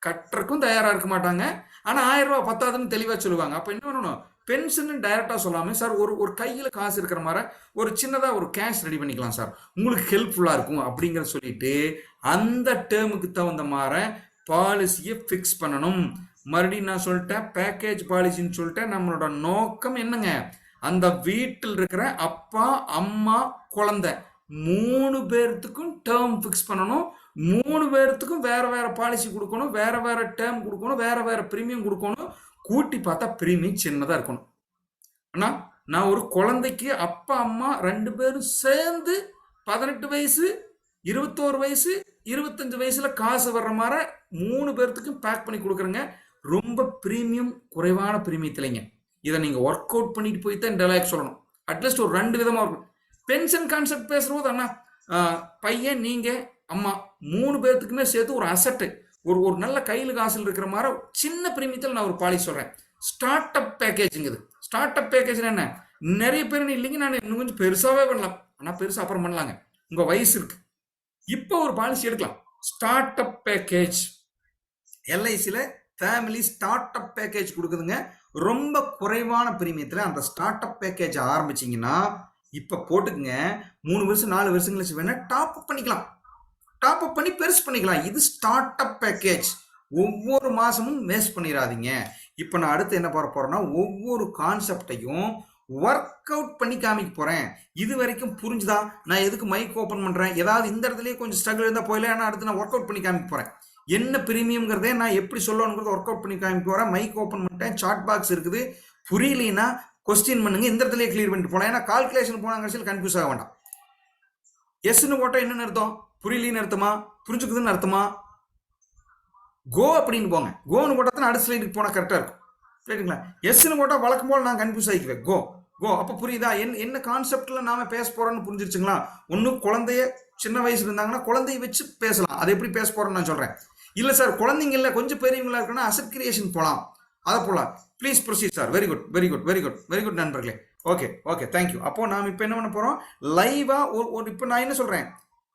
கட்டுறக்கும் தயாராக இருக்க மாட்டாங்க. ஆனால் 1000 ரூபாய் பத்தாதுன்னு தெளிவாக சொல்லுவாங்க. அப்போ என்ன பண்ணணும், பென்ஷன் டைரெக்டாக சொல்லாமல் சார் ஒரு கையில் காசு இருக்கிற மாதிரி ஒரு சின்னதாக ஒரு கேஷ் ரெடி பண்ணிக்கலாம் சார், உங்களுக்கு ஹெல்ப்ஃபுல்லாக இருக்கும் அப்படிங்கிற சொல்லிட்டு அந்த டேர்முக்கு தகுந்த மாதிரி பாலிசியை ஃபிக்ஸ் பண்ணணும். மறுபடியும் நான் சொல்லிட்டேன், பேக்கேஜ் பாலிசின்னு சொல்லிட்டேன். நம்மளோட நோக்கம் என்னங்க, அந்த வீட்டில் இருக்கிற அப்பா அம்மா குழந்தை 3 பேர்த்துக்கும் டேர்ம் ஃபிக்ஸ் பண்ணணும். 3 பேர்த்துக்கும் வேற வேற பாலிசி கொடுக்கணும், வேற வேற டேர்ம் கொடுக்கணும், வேற வேற பிரீமியம் கொடுக்கணும். கூட்டி பார்த்தா பிரீமியம் சின்னதாக இருக்கணும். ஆனால் நான் ஒரு குழந்தைக்கு அப்பா அம்மா 2 பேரும் சேர்ந்து 18 வயசு 21 வயசு 25 வயசுல காசு வர்ற மாதிரி 3 பேர்த்துக்கும் பேக் பண்ணி கொடுக்குறேங்க. ரொம்ப பிரீமியம் குறைவான பிரீமியத்திலைங்க. இதை நீங்கள் ஒர்க் அவுட் பண்ணிட்டு போய் தான் டெலாக் சொல்லணும். அட்லீஸ்ட் ஒரு 2 விதமாக இருக்கும். பென்ஷன் கான்செப்ட் பேசும்போது அண்ணா பையன் நீங்கள் அம்மா 3 பேர்த்துக்குமே சேர்த்து ஒரு அசட்டு ஒரு நல்ல கையில் காசில் இருக்கிற மாதிரி சின்ன பிரீமியத்தில் நான் ஒரு பாலிசி சொல்கிறேன். ஸ்டார்ட் அப் பேக்கேஜுங்குது. ஸ்டார்ட் அப் பேக்கேஜ் என்ன, நிறைய பேர் இல்லைங்க நான் இன்னும் கொஞ்சம் பெருசாகவே பண்ணலாம், ஆனால் பெருசாக அப்புறம் பண்ணலாங்க, உங்கள் வயசு இருக்கு, இப்போ ஒரு பாலிசி எடுக்கலாம். ஸ்டார்ட் அப் பேக்கேஜ் எல்ஐசியில் ஃபேமிலி ஸ்டார்ட் அப் பேக்கேஜ் கொடுக்குதுங்க. ரொம்ப குறைவான பிரீமியத்தில் அந்த ஸ்டார்ட் அப் பேக்கேஜ் ஆரம்பிச்சிங்கன்னா இப்போ போட்டுக்குங்க, 3 வருஷம் 4 வருஷம் கழிச்சு வேணா டாப் அப் பண்ணிக்கலாம், டாப் அப் பண்ணி பெருசு பண்ணிக்கலாம். இது ஸ்டார்ட் அப் பேக்கேஜ். ஒவ்வொரு மாதமும் வேஸ்ட் பண்ணிடாதீங்க. இப்போ நான் அடுத்து என்ன பார்க்க போகிறேன்னா ஒவ்வொரு கான்செப்டையும் ஒர்க் அவுட் பண்ணி காமிக்க போகிறேன். இது வரைக்கும் புரிஞ்சுதா, நான் எதுக்கு மைக் ஓப்பன் பண்ணுறேன், ஏதாவது இந்த இடத்துலேயே கொஞ்சம் ஸ்ட்ரகிள் இருந்தால் போயில, ஆனால் அடுத்து நான் ஒர்க் அவுட் பண்ணி காமிக்க போகிறேன். என்ன பிரீமியம்ங்கிறதே நான் எப்படி சொல்லணுங்கிறத ஒர்க் அவுட் பண்ணி காமிக்க போகிறேன். மைக் ஓப்பன் பண்ணிட்டேன், சாட் பாக்ஸ் இருக்குது, புரியலைன்னா கொஸ்டின் பண்ணுங்க, இந்த இடத்துலயே கிளியர் பண்ணிட்டு போகலாம். ஏன்னா கால்குலேஷன் போன கடைசியில் கன்ஃபியூஸ் ஆக வேண்டாம். எஸ்ன்னு போட்டால் என்னன்னு அர்த்தம், புரியலின்னு அர்த்தமா, புரிஞ்சுக்குதுன்னு அர்த்தமா, கோ அப்படின்னு போங்க. கோன்னு போட்டால் தான் அடுத்த ஸ்லைடுக்கு போனால் கரெக்டாக இருக்கும். சரிங்களா, எஸ்ன்னு போட்டால் வழக்கம் போல் நான் கன்ஃபியூஸ் ஆகிக்குவேன். கோ கோ அப்போ புரியுதா, என்ன கான்செப்டில் நாம பேச போகிறோன்னு புரிஞ்சிருச்சுங்களா. ஒன்றும் குழந்தைய சின்ன வயசுல இருந்தாங்கன்னா குழந்தைய வச்சு பேசலாம், அதை எப்படி பேச போகிறோன்னு நான் சொல்கிறேன். இல்லை சார் குழந்தைங்க இல்லை கொஞ்சம் பெரியவங்களா இருக்குன்னா அசட் கிரியேஷன் போகலாம், அதை போகலாம். Please proceed sir. Very good very good very good very good நண்பர்களே. Okay okay thank you. அப்போது நாம் இப்போ என்ன பண்ண போகிறோம், லைவாக ஒரு இப்போ நான் என்ன சொல்கிறேன்,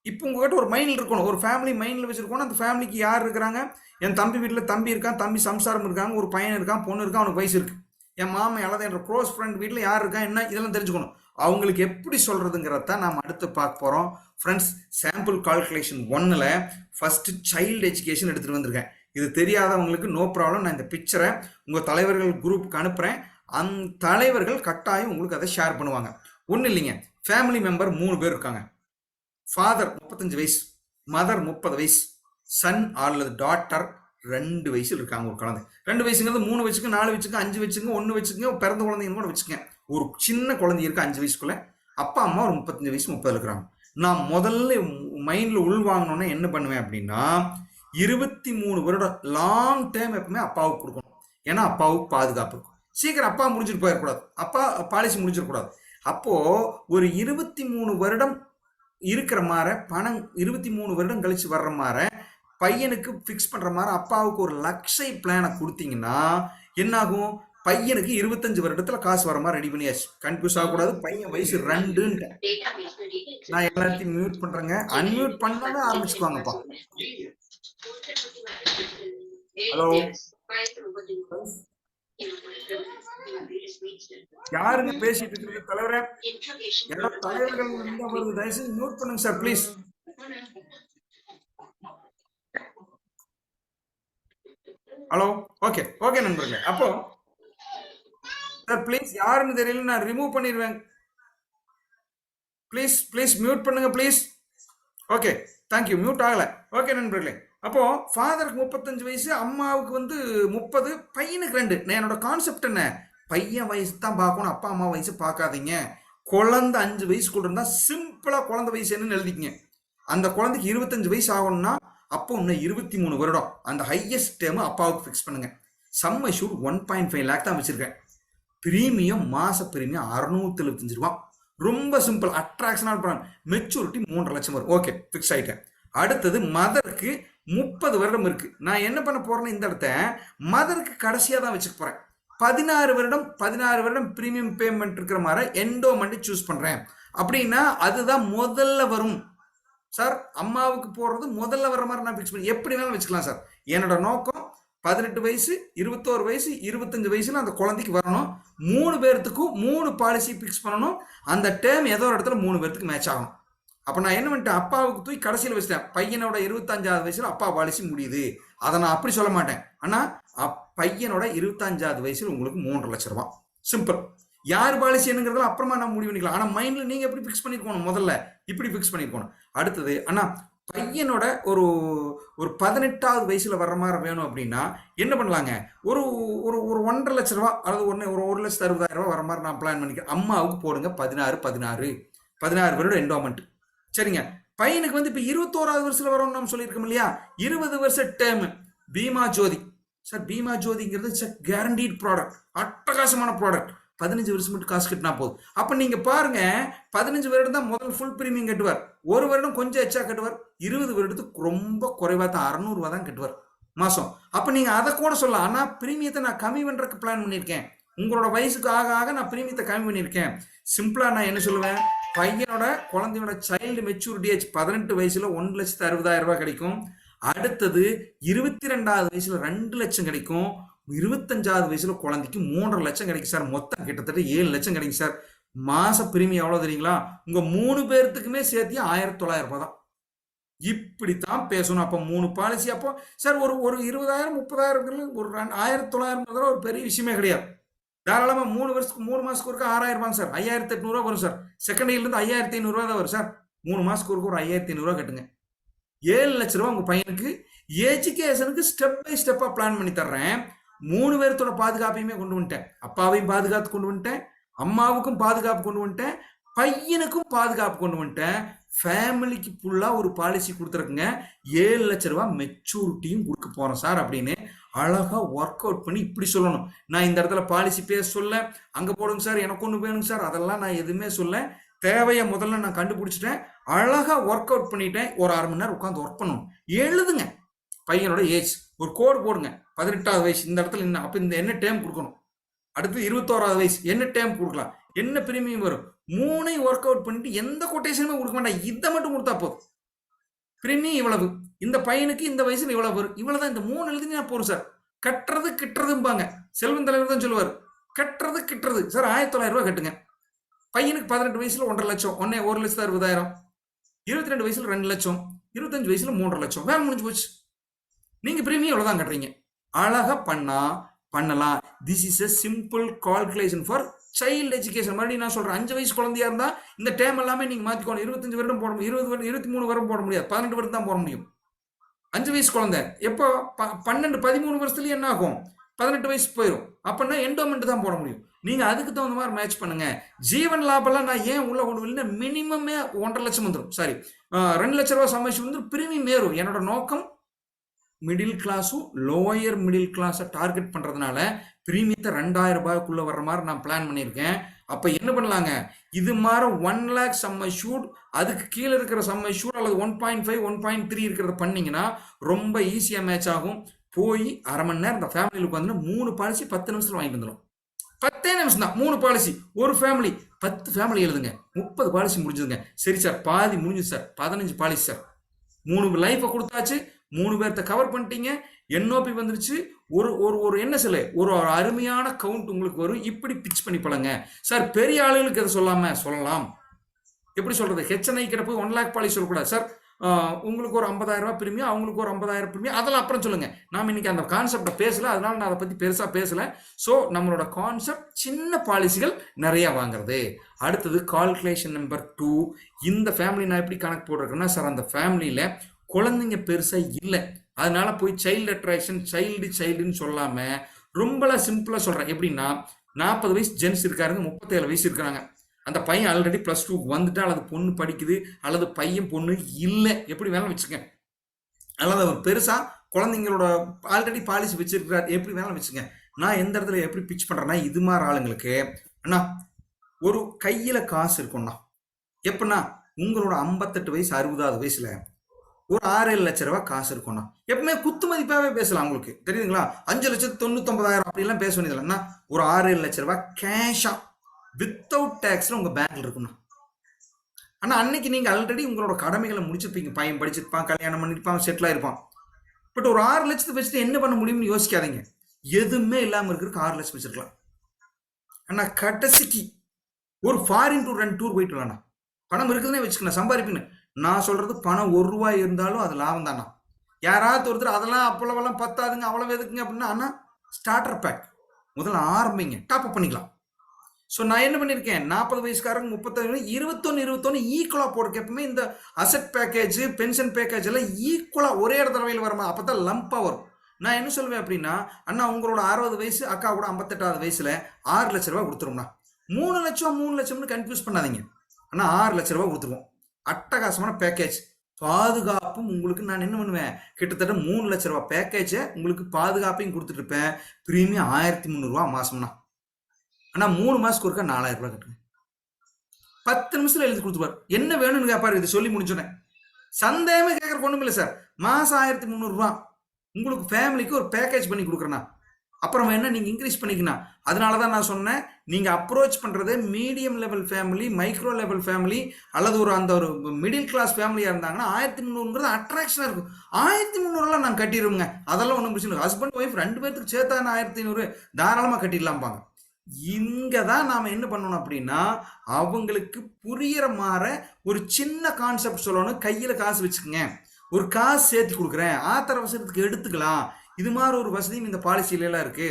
இப்போ உங்கள்கிட்ட ஒரு மைண்டில் இருக்கணும், ஒரு ஃபேமிலி மைண்டில் வச்சுருக்கணும். அந்த ஃபேமிலிக்கு யார் இருக்கிறாங்க, என் தம்பி வீட்டில் தம்பி இருக்கான், தம்பி சம்சாரம் இருக்காங்க, ஒரு பையன் இருக்கான், பொண்ணு இருக்கான், அவனுக்கு வயசு இருக்குது. என் மாமன் அல்லது என் க்ளோஸ் ஃப்ரெண்ட் வீட்டில் யார் இருக்கா என்ன, இதெல்லாம் தெரிஞ்சுக்கணும். அவங்களுக்கு எப்படி சொல்கிறதுங்கிறத நாம் அடுத்து பார்க்க போகிறோம். ஃப்ரெண்ட்ஸ், சாம்பிள் கால்குலேஷன் 1ல் ஃபஸ்ட்டு சைல்டு எஜுகேஷன் எடுத்துகிட்டு வந்திருக்கேன். இது தெரியாதவங்களுக்கு நோ ப்ராப்ளம், நான் இந்த பிக்சரை உங்கள் தலைவர்கள் குரூப்புக்கு அனுப்புகிறேன். அந்த தலைவர்கள் கட்டாயம் உங்களுக்கு அதை ஷேர் பண்ணுவாங்க. ஒன்றும் இல்லைங்க, ஃபேமிலி மெம்பர் 3 பேர் இருக்காங்க. ஃபாதர் 35 வயசு, மதர் 30 வயசு, சன் அல்லது டாட்டர் 2 வயசுல இருக்காங்க ஒரு குழந்தை. 2 வயசுங்கிறது 3 வச்சுக்க, 4 வச்சுக்க, 5 வச்சுக்க, 1 வச்சுக்கங்க, பிறந்த குழந்தைங்க கூட வச்சுக்கங்க. ஒரு சின்ன குழந்தை இருக்கு 5 வயசுக்குள்ள. அப்பா அம்மா ஒரு 35 வயசு 30 இருக்கிறாங்க. நான் முதல்ல மைண்ட்ல உள்வாங்கணும்னா என்ன பண்ணுவேன் அப்படின்னா, 23 வருடம் லாங் டைம் எப்பவுமே அப்பாவுக்கு கொடுக்கணும். ஏன்னா அப்பாவுக்கு பாதுகாப்பு இருக்கும். சீக்கிரம் அப்பா முடிஞ்சிட்டு போயிடக்கூடாது, அப்பா பாலிசி முடிஞ்சிடக்கூடாது. அப்போ ஒரு 23 வருடம் இருக்கிற மாதிரி பணம், 23 வருடம் கழிச்சு வர்ற மாதிரி பையனுக்கு ஃபிக்ஸ் பண்ற மாதிரி அப்பாவுக்கு ஒரு லக்ஸை பிளானை கொடுத்தீங்கன்னா என்னாகும்? பையனுக்கு 25 வருடத்துல காசு வர மாதிரி ரெடி பண்ணியாச்சு. கன்ஃபியூஸ் ஆகக்கூடாது. பையன் வயசு 2. நான் எல்லாத்தையும் மியூட் பண்றேங்க. அன்மியூட் பண்ணாலும் ஆரம்பிச்சுக்குவாங்கப்பா. ஹலோ, யாருங்க பேசிட்டு இருக்கிறது? தலைவரே, எல்லா தலைவர்கள் இருந்தா வருது. தயவுசெய்து மியூட் பண்ணுங்க sir please. Hello, okay okay நண்பர்களே. அப்போ சார் ப்ளீஸ், யாருன்னு தெரியல, நான் ரிமூவ் பண்ணிடுவேன். ப்ளீஸ் ப்ளீஸ் மியூட் பண்ணுங்க ப்ளீஸ். Okay, thank you. மியூட் ஆகலை. ஓகே நண்பர்களே, அப்போ ஃபாதருக்கு 35 வயசு, அம்மாவுக்கு வந்து 30, பையனுக்கு 2. என்னோட கான்செப்ட் என்ன? பையன் வயசு தான் பார்க்கணும், அப்பா அம்மா வயசு பார்க்காதீங்க. குழந்தை 5 வயசுக்குள்ள இருந்தா சிம்பிளா குழந்தை வயசு என்னன்னு எழுதிக்கங்க. அந்த குழந்தைக்கு 25 வயசு ஆகணும்னா அப்போ இன்னும் 23 வருடம் அந்த ஹையஸ்ட் டேர்ம் அப்பாவுக்கு ஃபிக்ஸ் பண்ணுங்க. சம் அஷ்யூர்ட் 1.5 லேக் தான் வச்சிருக்கேன். பிரீமியம், மாச பிரீமியம் 675 ரூபா. ரொம்ப சிம்பிள், அட்ராக்ஷனல் பிளான். மெச்சூரிட்டி 3.5 லட்சம் வரும். ஓகே, ஃபிக்ஸ் ஆயிட்டேன். அடுத்தது மதருக்கு 30 வருடம் இருக்கு. நான் என்ன பண்ண போறேன்னு இந்த இடத்த மதருக்கு கடைசியா தான் வச்சுக்க போறேன். 16 வருடம் பிரீமியம் பேமெண்ட் இருக்கிற மாதிரி என்டோமெண்ட் சூஸ் பண்றேன். அப்படின்னா அதுதான் முதல்ல வரும் சார். அம்மாவுக்கு போடுறது முதல்ல வர்ற மாதிரி நான் ஃபிக்ஸ் பண்ணி எப்படி வேணாலும் வச்சுக்கலாம் சார். என்னோட நோக்கம் 18 வயசு, 21 வயசு, 25 வயசுல அந்த குழந்தைக்கு வரணும். 3 பேர்த்துக்கும் 3 பாலிசி ஃபிக்ஸ் பண்ணணும். அந்த டேர்ம் ஏதோ ஒரு இடத்துல 3 பேர்த்துக்கு மேட்ச் ஆகணும். அப்போ நான் என்ன பண்ணிட்டேன், அப்பாவுக்கு தூக்கி கடைசியில் வச்சிட்டேன். பையனோட 25வது வயசுல அப்பா பாலிசி முடியுது. அதை நான் அப்படி சொல்ல மாட்டேன். ஆனா பையனோட 25வது வயசுல உங்களுக்கு 3.5 லட்சம் ரூபாய். சிம்பிள். யார் பாலிசி என்னங்கிறதுல அப்புறமா நான் முடிவு பண்ணிக்கலாம். ஆனா மைண்ட்ல நீங்க எப்படி ஃபிக்ஸ் பண்ணிருக்கணும், முதல்ல இப்படி ஃபிக்ஸ் பண்ணிருக்கணும். அடுத்தது, ஆனா பையனோட ஒரு 18வது வயசுல வர்ற மாதிரி வேணும் அப்படின்னா என்ன பண்ணலாங்க, ஒரு ஒரு ஒரு 1.5 லட்ச ரூபா அல்லது ஒரு 1,60,000 ரூபாய் வர மாதிரி நான் பிளான் பண்ணிக்கிறேன். அம்மாவுக்கு போடுங்க 16 வருடம் என்டோமெண்ட். சரிங்க. பையனுக்கு வந்து இப்ப 21வது வருஷத்துல வரும்னு நம்ம சொல்லியிருக்கோம் இல்லையா, 20 வருஷ டேர்ம் பீமா ஜோதி. சார் பீமா ஜோதிங்கிறது கேரண்டீட் ப்ராடக்ட், அட்டகாசமான ப்ராடக்ட். 15 வருஷம் மட்டும் காசு கட்டினா போதும். அப்ப நீங்க பாருங்க, 15 வருடம் தான் முதல் ஃபுல் பிரீமியம் கட்டுவார். ஒரு வருடம் கொஞ்சம் எச்சா கட்டுவார். 20 வருடத்துக்கு ரொம்ப குறைவா தான் 600 ரூபாய் தான் கட்டுவார் மாசம். அப்ப நீங்க அதை கூட சொல்லலாம். ஆனா பிரீமியத்தை நான் கம்மி பண்றதுக்கு பிளான் பண்ணியிருக்கேன். உங்களோட வயசுக்கு ஆக ஆக நான் பிரீமியத்தை கம்மி பண்ணியிருக்கேன். சிம்பிளா நான் என்ன சொல்லுவேன், பையனோட குழந்தையோட சைல்டு மெச்சூரிட்டி ஏஜ் 18 வயசுல 1,60,000 ரூபாய் கிடைக்கும். அடுத்தது 22வது வயசுல 2 லட்சம் கிடைக்கும். 25வது வயசுல குழந்தைக்கு 3.5 லட்சம் கிடைக்கும் சார். மொத்தம் கிட்டத்தட்ட 7 லட்சம் கிடைக்கும் சார். மாச பிரீமியம் எவ்வளவு தெரியுங்களா? உங்க 3 பேர்த்துக்குமே சேர்த்து 1,900 ரூபாய் தான். இப்படித்தான் பேசணும். அப்ப 3 பாலிசி. அப்போ சார் ஒரு 20,000 30,000 ஒரு 1,900 ஒரு பெரிய விஷயமே கிடையாது. தாராளமா 3 வருஷத்துக்கு 3 மாசத்துக்கு ஒருக்கா 6,000 ரூபாய் சார். 5,800 ரூபாய் வரும் சார். செகண்ட் இயர்ல இருந்து 5,500 ரூபாய் தான் வரும் சார். 3 மாசத்துக்கு ஒருக்கா ஒரு 5,500 ரூபாய் கட்டுங்க. 7 லட்சம் ரூபாய் உங்க பையனுக்கு எஜுகேஷனுக்கு ஸ்டெப் பை ஸ்டெப்பா பிளான் பண்ணி தர்றேன். 3 பேர்த்தோட பாதுகாப்பையுமே கொண்டு வந்துட்டேன். அப்பாவையும் பாதுகாத்து கொண்டு வந்துட்டேன், அம்மாவுக்கும் பாதுகாப்பு கொண்டு வந்துட்டேன், பையனுக்கும் பாதுகாப்பு கொண்டு வந்துட்டேன். ஃபேமிலிக்கு ஃபுல்லா ஒரு பாலிசி கொடுத்துருக்குங்க. 7 லட்சம் ரூபாய் மெச்சூரிட்டியும் கொடுக்க போறேன் சார் அப்படின்னு அழகா ஒர்க் அவுட் பண்ணி இப்படி சொல்லணும். நான் இந்த இடத்துல பாலிசி பேச சொல்ல, அங்க போடுங்க சார், எனக்கு ஒண்ணு வேணுங்க சார், அதெல்லாம் நான் எதுவுமே சொல்ல. தேவையை முதல்ல நான் கண்டுபிடிச்சிட்டேன். அழகா ஒர்க் அவுட் பண்ணிட்டேன். ஒரு 1/2 மணி நேரம் உட்காந்து ஒர்க் பண்ணணும். எழுதுங்க பையனோட ஏஜ், ஒரு கோடு போடுங்க. 18வது வயசு இந்த இடத்துல என்ன, அப்ப இந்த என்ன டேம் கொடுக்கணும். அடுத்து 21வது வயசு என்ன டேம் கொடுக்கலாம், என்ன பிரீமியம் வரும். 3ஐயும் ஒர்க் அவுட் பண்ணிட்டு எந்த கொட்டேஷனுமே கொடுக்க வேண்டாம். இதை மட்டும் கொடுத்தா போதும். பிரீமியம் இவ்வளவு, இந்த பையனுக்கு இந்த வயசுல இவ்வளவு வரும், இவ்வளவுதான். இந்த 3 எழுதினா போதும் சார். கட்டுறது கிட்டுறதும்பாங்க. செல்வன் தலைவர் தான் சொல்லுவார், கட்டுறது கிட்டுறது. சார் 1,900 ரூபாய் கட்டுங்க. பையனுக்கு 18 வயசுல 1.5 லட்சம், 1,60,000. 22 வயசுல 2 லட்சம், 25 வயசுல 3.5 லட்சம். வேலை முடிஞ்சு போச்சு. நீங்க பிரீமியம் எவ்வளவுதான் கட்டுறீங்க. அழகா பண்ணலாம். This is a simple calculation for child education. மறுபடியும் நான் சொல்றேன், 5 வயசு குழந்தையா இருந்தா இந்த டேம் எல்லாமே நீங்க மாத்திக்கணும். 25 வருடம் போட முடியும், 20 வருடம், 23 வருடம் போட முடியாது, 18 வருடம் தான் போட முடியும். 5 வயசு குழந்தை எப்போ 12 13 வருஷத்துலயே என்ன ஆகும், 18 வயசு போயிடும். அப்படின்னா என்டோமெண்ட் தான் போட முடியும். நீங்க அதுக்கு தகுந்த மாதிரி மேட்ச் பண்ணுங்க. ஜீவன் லாபம்லாம் நான் ஏன் உள்ள கொண்டு வரல, மினிமமே 1.5 லட்சம் வந்துடும். சாரி, 2 லட்ச ரூபாய் சம்பாதிச்சு வந்து பிரீமியம் ஏறும். என்னோட நோக்கம் மிடில் கிளாஸும் லோயர் மிடில் கிளாஸை டார்கெட் பண்றதுனால பிரீமியத்தை 2000 ரூபாய்க்குள்ள வர்ற மாதிரி நான் பிளான் பண்ணியிருக்கேன். அப்ப என்ன பண்ணலாங்க, இது மாதிரி 1 lakh சம் ஷூட், அதுக்கு கீழே இருக்கிற சம் ஷூட் அல்லது 1.5 1.3 இருக்கிறத பண்ணீங்கன்னா ரொம்ப ஈஸியா மேட்ச் ஆகும். போய் அரை மணி நேரம் இந்த ஃபேமிலியில் உட்காந்து 3 பாலிசி 10 நிமிஷத்துல வாங்கிட்டு வந்துடும். 10 நிமிஷம் தான் 3 பாலிசி. ஒரு ஃபேமிலி 10 ஃபேமிலி எழுதுங்க, 30 பாலிசி முடிஞ்சதுங்க. சரி சார், பாதி முடிஞ்சது சார், 15 பாலிசி சார். 3 லைஃபை கொடுத்தாச்சு, 3 பேர்த்த கவர் பண்ணிட்டீங்க, என்ஓபி வந்துருச்சு. ஒரு ஒரு ஒரு என்ன சொல்ல, ஒரு அருமையான கவுண்ட் உங்களுக்கு வரும். இப்படி பிச் பண்ணி பழங்க சார். பெரிய ஆளுகளுக்கு எதை சொல்லாம சொல்லலாம், எப்படி சொல்றது, ஹெச்என்ஐ கிட்ட போய் 1 lakh பாலிசி சொல்லக்கூடாது சார். உங்களுக்கு ஒரு 50,000 ரூபாய் பிரீமியம், அவங்களுக்கு ஒரு 50,000 பிரீமியம், அதெல்லாம் அப்புறம் சொல்லுங்க. நாம இன்னைக்கு அந்த கான்செப்டை பேசல, அதனால நான் அதை பத்தி பெருசா பேசல. ஸோ நம்மளோட கான்செப்ட் சின்ன பாலிசிகள் நிறைய வாங்குறது. அடுத்தது கால்குலேஷன் நம்பர் 2. இந்த ஃபேமிலி நான் எப்படி கணக்கு போட்டிருக்கேன்னா சார், அந்த ஃபேமிலியில குழந்தைங்க பெருசா இல்லை, அதனால போய் சைல்டு அட்ராக்ஷன் சைல்டுன்னு சொல்லாம ரொம்ப சிம்பிளா சொல்றேன். எப்படின்னா 40 வயசு ஜென்ஸ் இருக்காருங்க, 37 வயசு இருக்கிறாங்க. அந்த பையன் ஆல்ரெடி +2 வந்துட்டா, அல்லது பொண்ணு படிக்குது, அல்லது பையன் பொண்ணு இல்லை, எப்படி வேணாலும் வச்சுக்க. அல்லது அவர் பெருசா குழந்தைங்களோட ஆல்ரெடி பாலிசி வச்சிருக்கிறார், எப்படி வேணாலும் வச்சுங்க. நான் எந்த இடத்துல எப்படி பிச் பண்றேன்னா, இது மாதிரி ஆளுங்களுக்கு அண்ணா ஒரு கையில காசு இருக்கும்ண்ணா. எப்படின்னா உங்களோட 58 வயசு 60வது வயசுல ஒரு 6-7 லட்ச ரூபாய் காசு இருக்கும்ண்ணா. எப்பவுமே குத்து மதிப்பாவே பேசலாம், உங்களுக்கு தெரியுதுங்களா. 5,99,000 அப்படிலாம் பேச வேண்டியது இல்லைன்னா, ஒரு 6-7 லட்ச ரூபாய் கேஷா வித்தவுட் டேக்ஸ்ல உங்க பேங்க்ல இருக்கும்ண்ணா. ஆனா அன்னைக்கு நீங்க ஆல்ரெடி உங்களோட கடமைகளை முடிச்சிருப்பீங்க. பையன் படிச்சிருப்பான், கல்யாணம் பண்ணிருப்பான், செட்டில் ஆயிருப்பான். பட் ஒரு 6 லட்சத்தை வச்சுட்டு என்ன பண்ண முடியும்னு யோசிக்காதீங்க. எதுவுமே இல்லாம இருக்கிறதுக்கு 6 லட்சம் வச்சிருக்கலாம். ஆனா கடைசிக்கு ஒரு ஃபாரின் டூர் 2 டூர் போயிட்டு வரலாம். பணம் இருக்குதுன்னே வச்சுக்கணும், சம்பாதிப்பீங்க. நான் சொல்றது பணம் 1 ரூபாய் இருந்தாலும் அது லாபம் தானா. யாராவது ஒருத்தர் அதெல்லாம் அப்பளவெல்லாம் பத்தாதுங்க, அவ்வளவு எதுக்குங்க அப்படின்னா, ஆனா ஸ்டார்டர் பேக் முதல்ல ஆரம்பிங்க, டாப் அப் பண்ணிக்கலாம். ஸோ நான் என்ன பண்ணியிருக்கேன், 40 வயசுக்காரங்க 35 21 ஈக்குவலா போடுறதுக்கு. எப்பவுமே இந்த அசெட் பேக்கேஜ் பென்ஷன் பேக்கேஜ் எல்லாம் ஈக்குவலா ஒரே இடத்துல வருமா, அப்பதான் லம்பா வரும். நான் என்ன சொல்லுவேன் அப்படின்னா, அண்ணா உங்களோட 60 வயசு, அக்கா கூட 58வது வயசுல 6 லட்ச ரூபாய் கொடுத்துருவோம்னா. 3 லட்சம்னு கன்ஃபியூஸ் பண்ணாதீங்க. ஆனா 6 லட்ச ரூபாய் கொடுத்துருவோம். அட்டகாசமான பேக்கேஜ், பாதுகாப்பும் உங்களுக்கு. நான் என்ன பண்ணுவேன், கிட்டத்தட்ட 3 லட்ச ரூபாய் பேக்கேஜை உங்களுக்கு பாதுகாப்பையும் கொடுத்துட்டு இருப்பேன். பிரீமியம் 1300 ரூபாய் மாசம்னா. ஆனா 3 மாசத்துக்கு ஒருக்கா 4000 ரூபாய் கட்டுங்க. 10 நிமிஷத்துல எழுதி கொடுத்துருவார். என்ன வேணும்னு கேட்பாரு. இது சொல்லி முடிச்சோன்னே சந்தேகமே கேட்கற ஒண்ணும் இல்லை சார். மாசம் 1300 ரூபாய் உங்களுக்கு ஃபேமிலிக்கு ஒரு பேக்கேஜ் பண்ணி கொடுக்குறேன்னா, அப்புறம் என்ன நீங்க இன்க்ரீஸ் பண்ணிக்கணும். அதனாலதான் நான் சொன்னேன், நீங்க அப்ரோச் பண்றது medium level family, micro level family, அல்லது ஒரு மிடில் கிளாஸ் ஃபேமிலியா இருந்தாங்கன்னா 1300 அட்ராக்ஷனா இருக்கும். 1300 நான் கட்டிடுவோங்க, அதெல்லாம் ஒன்றும் பிரச்சனை இல்லை. ஹஸ்பண்ட் ஒய்ஃப் 2 பேருக்கு சேர்த்தா 1500 தாராளமா கட்டிடலாம்பாங்க. இங்கதான் நாம என்ன பண்ணணும் அப்படின்னா, அவங்களுக்கு புரியற மாதிரி ஒரு சின்ன கான்செப்ட் சொல்லணும். கையில காசு வச்சுக்கோங்க, ஒரு காசு சேர்த்து கொடுக்குறேன், ஆத்திர அவசரத்துக்கு எடுத்துக்கலாம். இது மாதிரி ஒரு வசதியும் இந்த பாலிசியில எல்லாம் இருக்கு.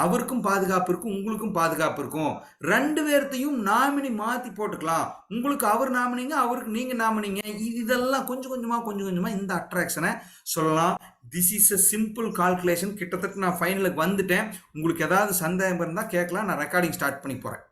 அவருக்கும் பாதுகாப்பு இருக்கும், உங்களுக்கும் பாதுகாப்பு இருக்கும். 2 பேர்த்தையும் நாமினி மாத்தி போட்டுக்கலாம். உங்களுக்கு அவர் நாமினிங்க, அவருக்கு நீங்க நாமினிங்க. இதெல்லாம் கொஞ்சம் கொஞ்சமா இந்த அட்ராக்ஷனை சொல்லலாம். This is a simple calculation. கிட்டத்தட்ட நான் ஃபைனலுக்கு வந்துட்டேன். உங்களுக்கு ஏதாவது சந்தேகம் இருந்தால் கேட்கலாம். நான் ரெக்கார்டிங் ஸ்டார்ட் பண்ணி போறேன்.